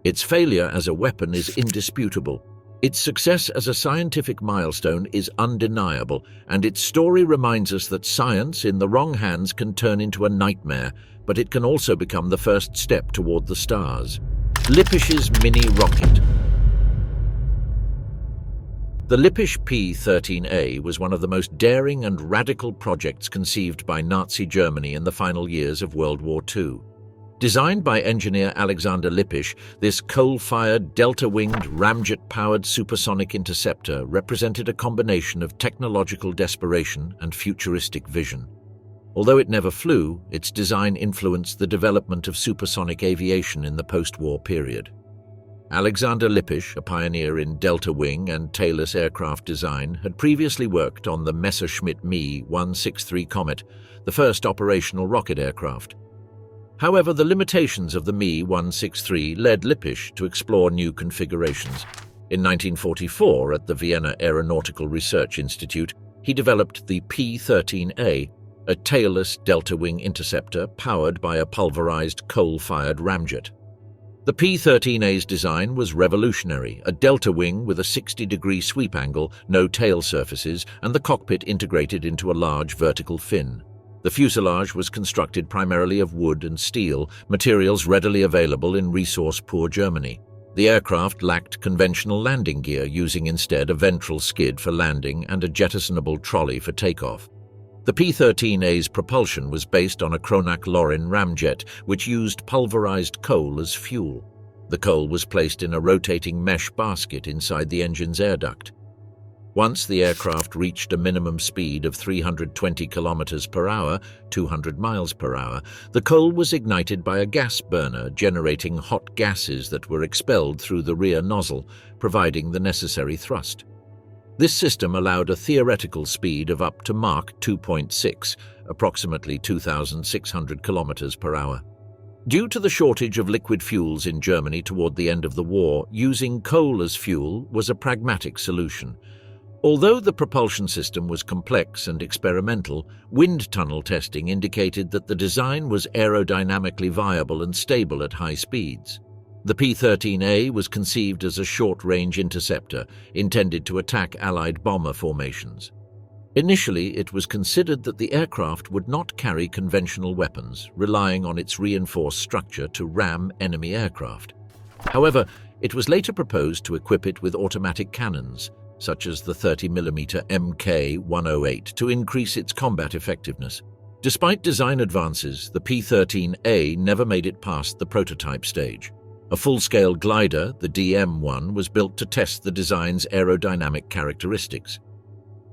Its failure as a weapon is indisputable. Its success as a scientific milestone is undeniable, and its story reminds us that science in the wrong hands can turn into a nightmare, but it can also become the first step toward the stars. Lipishs mini rocket. The Lippisch P-13A was one of the most daring and radical projects conceived by Nazi Germany in the final years of World War II. Designed by engineer Alexander Lippisch, this coal-fired, delta-winged, ramjet-powered supersonic interceptor represented a combination of technological desperation and futuristic vision. Although it never flew, its design influenced the development of supersonic aviation in the post-war period. Alexander Lippisch, a pioneer in delta-wing and tailless aircraft design, had previously worked on the Messerschmitt Me 163 Komet, the first operational rocket aircraft. However, the limitations of the Me 163 led Lippisch to explore new configurations. In 1944, at the Vienna Aeronautical Research Institute, he developed the P-13A, a tailless delta-wing interceptor powered by a pulverized coal-fired ramjet. The P-13A's design was revolutionary, a delta wing with a 60-degree sweep angle, no tail surfaces, and the cockpit integrated into a large vertical fin. The fuselage was constructed primarily of wood and steel, materials readily available in resource-poor Germany. The aircraft lacked conventional landing gear, using instead a ventral skid for landing and a jettisonable trolley for takeoff. The P-13A's propulsion was based on a Kronach-Lorin ramjet, which used pulverized coal as fuel. The coal was placed in a rotating mesh basket inside the engine's air duct. Once the aircraft reached a minimum speed of 320 kilometers per hour, 200 miles per hour, the coal was ignited by a gas burner, generating hot gases that were expelled through the rear nozzle, providing the necessary thrust. This system allowed a theoretical speed of up to Mach 2.6, approximately 2,600 kilometers per hour. Due to the shortage of liquid fuels in Germany toward the end of the war, using coal as fuel was a pragmatic solution. Although the propulsion system was complex and experimental, wind tunnel testing indicated that the design was aerodynamically viable and stable at high speeds. The P-13A was conceived as a short-range interceptor, intended to attack Allied bomber formations. Initially, it was considered that the aircraft would not carry conventional weapons, relying on its reinforced structure to ram enemy aircraft. However, it was later proposed to equip it with automatic cannons, such as the 30mm Mk-108, to increase its combat effectiveness. Despite design advances, the P-13A never made it past the prototype stage. A full-scale glider, the DM-1, was built to test the design's aerodynamic characteristics.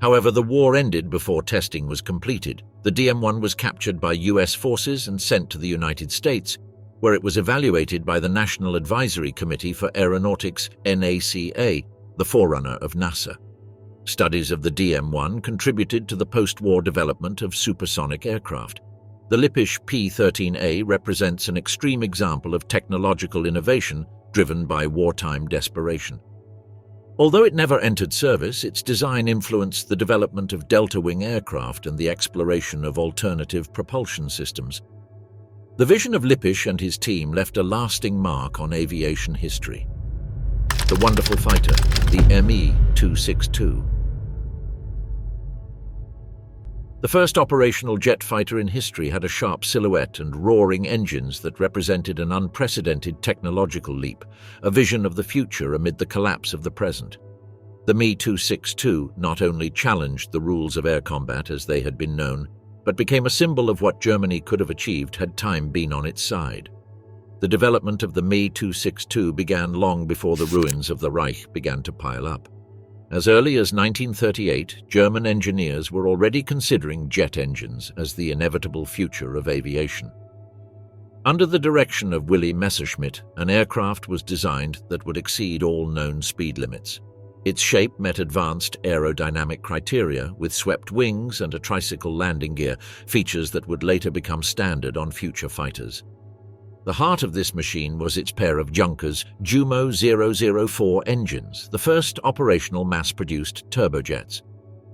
However, the war ended before testing was completed. The DM-1 was captured by US forces and sent to the United States, where it was evaluated by the National Advisory Committee for Aeronautics, NACA, the forerunner of NASA. Studies of the DM-1 contributed to the post-war development of supersonic aircraft. The Lippisch P-13A represents an extreme example of technological innovation driven by wartime desperation. Although it never entered service, its design influenced the development of delta-wing aircraft and the exploration of alternative propulsion systems. The vision of Lippisch and his team left a lasting mark on aviation history. The wonderful fighter, the Me-262. The first operational jet fighter in history had a sharp silhouette and roaring engines that represented an unprecedented technological leap, a vision of the future amid the collapse of the present. The Me-262 not only challenged the rules of air combat as they had been known, but became a symbol of what Germany could have achieved had time been on its side. The development of the Me-262 began long before the ruins of the Reich began to pile up. As early as 1938, German engineers were already considering jet engines as the inevitable future of aviation. Under the direction of Willy Messerschmitt, an aircraft was designed that would exceed all known speed limits. Its shape met advanced aerodynamic criteria, with swept wings and a tricycle landing gear, features that would later become standard on future fighters. The heart of this machine was its pair of Junkers Jumo 004 engines, the first operational mass-produced turbojets.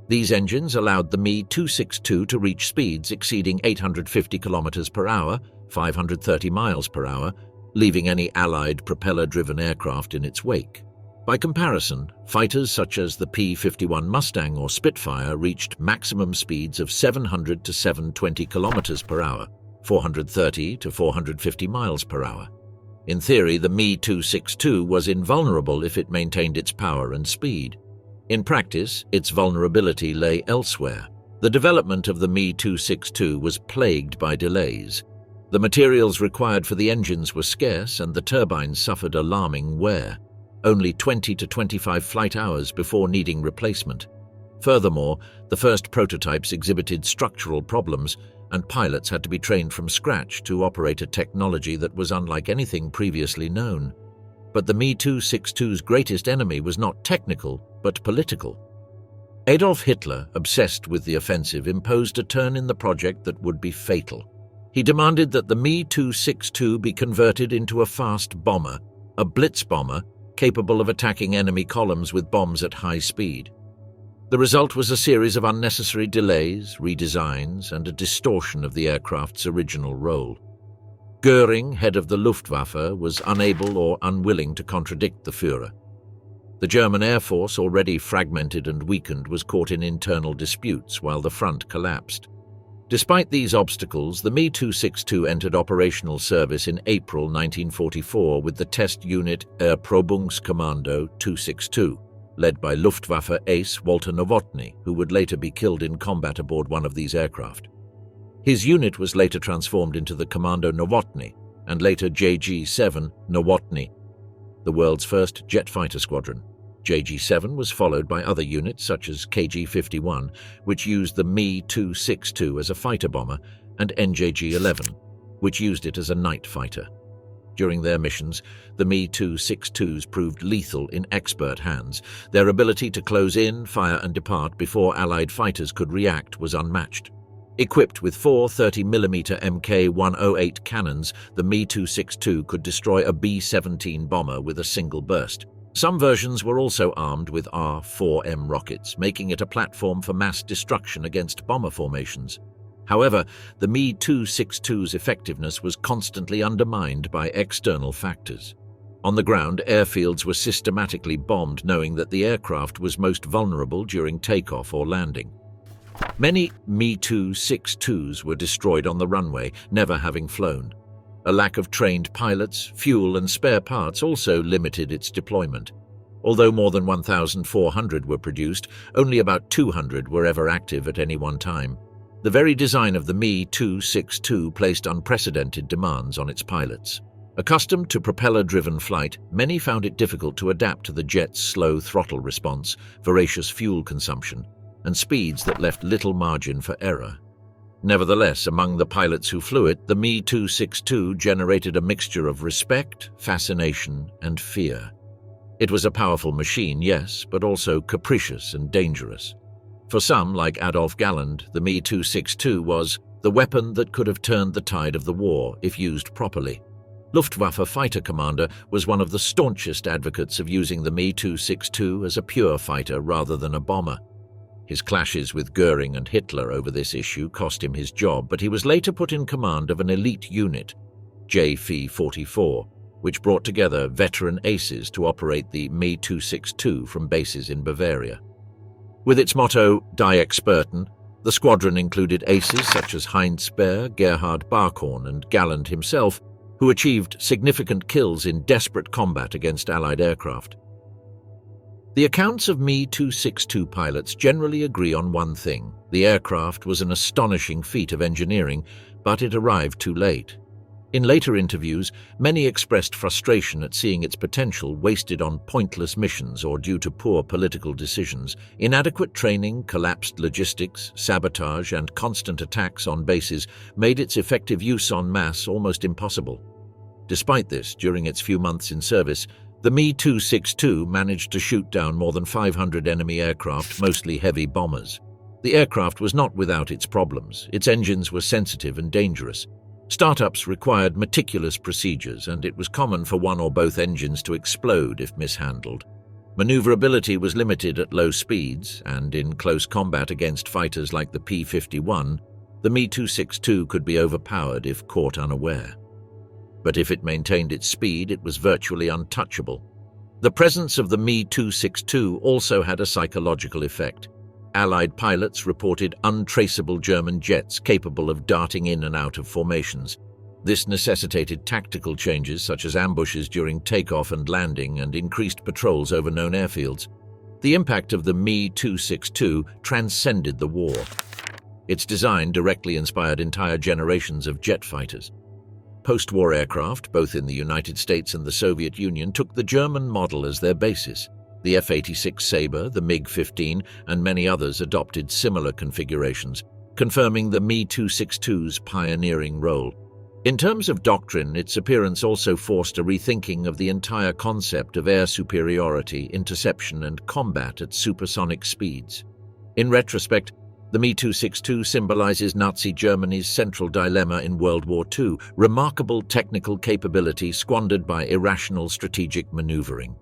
These engines allowed the Me-262 to reach speeds exceeding 850 km per hour, 530 miles per hour, leaving any Allied propeller-driven aircraft in its wake. By comparison, fighters such as the P-51 Mustang or Spitfire reached maximum speeds of 700 to 720 km per hour, 430 to 450 miles per hour. In theory, the Me-262 was invulnerable if it maintained its power and speed. In practice, its vulnerability lay elsewhere. The development of the Me-262 was plagued by delays. The materials required for the engines were scarce and the turbines suffered alarming wear, only 20 to 25 flight hours before needing replacement. Furthermore, the first prototypes exhibited structural problems, and pilots had to be trained from scratch to operate a technology that was unlike anything previously known. But the Me-262's greatest enemy was not technical, but political. Adolf Hitler, obsessed with the offensive, imposed a turn in the project that would be fatal. He demanded that the Me-262 be converted into a fast bomber, a blitz bomber capable of attacking enemy columns with bombs at high speed. The result was a series of unnecessary delays, redesigns, and a distortion of the aircraft's original role. Göring, head of the Luftwaffe, was unable or unwilling to contradict the Führer. The German Air Force, already fragmented and weakened, was caught in internal disputes while the front collapsed. Despite these obstacles, the Me-262 entered operational service in April 1944 with the test unit Erprobungskommando 262. Led by Luftwaffe ace Walter Nowotny, who would later be killed in combat aboard one of these aircraft. His unit was later transformed into the Commando Nowotny, and later JG-7 Nowotny, the world's first jet fighter squadron. JG-7 was followed by other units such as KG-51, which used the Me-262 as a fighter bomber, and NJG-11, which used it as a night fighter. During their missions, the Me-262s proved lethal in expert hands. Their ability to close in, fire and depart before Allied fighters could react was unmatched. Equipped with four 30mm Mk108 cannons, the Me-262 could destroy a B-17 bomber with a single burst. Some versions were also armed with R-4M rockets, making it a platform for mass destruction against bomber formations. However, the Me-262's effectiveness was constantly undermined by external factors. On the ground, airfields were systematically bombed, knowing that the aircraft was most vulnerable during takeoff or landing. Many Me-262s were destroyed on the runway, never having flown. A lack of trained pilots, fuel and spare parts also limited its deployment. Although more than 1,400 were produced, only about 200 were ever active at any one time. The very design of the Me-262 placed unprecedented demands on its pilots. Accustomed to propeller-driven flight, many found it difficult to adapt to the jet's slow throttle response, voracious fuel consumption, and speeds that left little margin for error. Nevertheless, among the pilots who flew it, the Me-262 generated a mixture of respect, fascination, and fear. It was a powerful machine, yes, but also capricious and dangerous. For some, like Adolf Galland, the Me-262 was the weapon that could have turned the tide of the war if used properly. Luftwaffe fighter commander was one of the staunchest advocates of using the Me-262 as a pure fighter rather than a bomber. His clashes with Göring and Hitler over this issue cost him his job, but he was later put in command of an elite unit, JF-44, which brought together veteran aces to operate the Me-262 from bases in Bavaria. With its motto, Die Experten, The squadron included aces such as Heinz Speer, Gerhard Barkhorn, and Galland himself, who achieved significant kills in desperate combat against Allied aircraft. The accounts of Me-262 pilots generally agree on one thing: the aircraft was an astonishing feat of engineering, but it arrived too late. In later interviews, many expressed frustration at seeing its potential wasted on pointless missions or due to poor political decisions. Inadequate training, collapsed logistics, sabotage, and constant attacks on bases made its effective use en masse almost impossible. Despite this, during its few months in service, the Me-262 managed to shoot down more than 500 enemy aircraft, mostly heavy bombers. The aircraft was not without its problems. Its engines were sensitive and dangerous. Startups required meticulous procedures, and it was common for one or both engines to explode if mishandled. Maneuverability was limited at low speeds, and in close combat against fighters like the P-51, the Me-262 could be overpowered if caught unaware. But if it maintained its speed, it was virtually untouchable. The presence of the Me-262 also had a psychological effect. Allied pilots reported untraceable German jets capable of darting in and out of formations. This necessitated tactical changes such as ambushes during takeoff and landing and increased patrols over known airfields. The impact of the Me-262 transcended the war. Its design directly inspired entire generations of jet fighters. Post-war aircraft, both in the United States and the Soviet Union, took the German model as their basis. The F-86 Sabre, the MiG-15, and many others adopted similar configurations, confirming the Me-262's pioneering role. In terms of doctrine, its appearance also forced a rethinking of the entire concept of air superiority, interception, and combat at supersonic speeds. In retrospect, the Me-262 symbolizes Nazi Germany's central dilemma in World War II: remarkable technical capability squandered by irrational strategic maneuvering.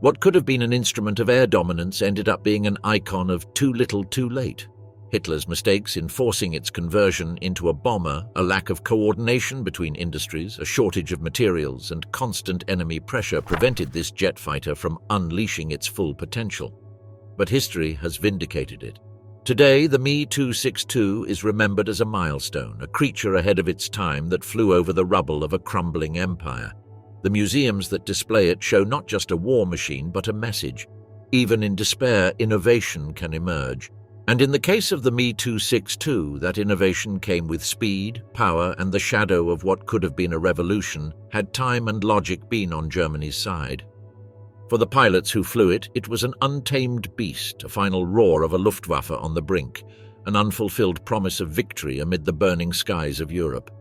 What could have been an instrument of air dominance ended up being an icon of too little too late. Hitler's mistakes in forcing its conversion into a bomber, a lack of coordination between industries, a shortage of materials, and constant enemy pressure prevented this jet fighter from unleashing its full potential. But history has vindicated it. Today, the Me-262 is remembered as a milestone, a creature ahead of its time that flew over the rubble of a crumbling empire. The museums that display it show not just a war machine, but a message. Even in despair, innovation can emerge. And in the case of the Me-262, that innovation came with speed, power, and the shadow of what could have been a revolution, had time and logic been on Germany's side. For the pilots who flew it, it was an untamed beast, a final roar of a Luftwaffe on the brink, an unfulfilled promise of victory amid the burning skies of Europe.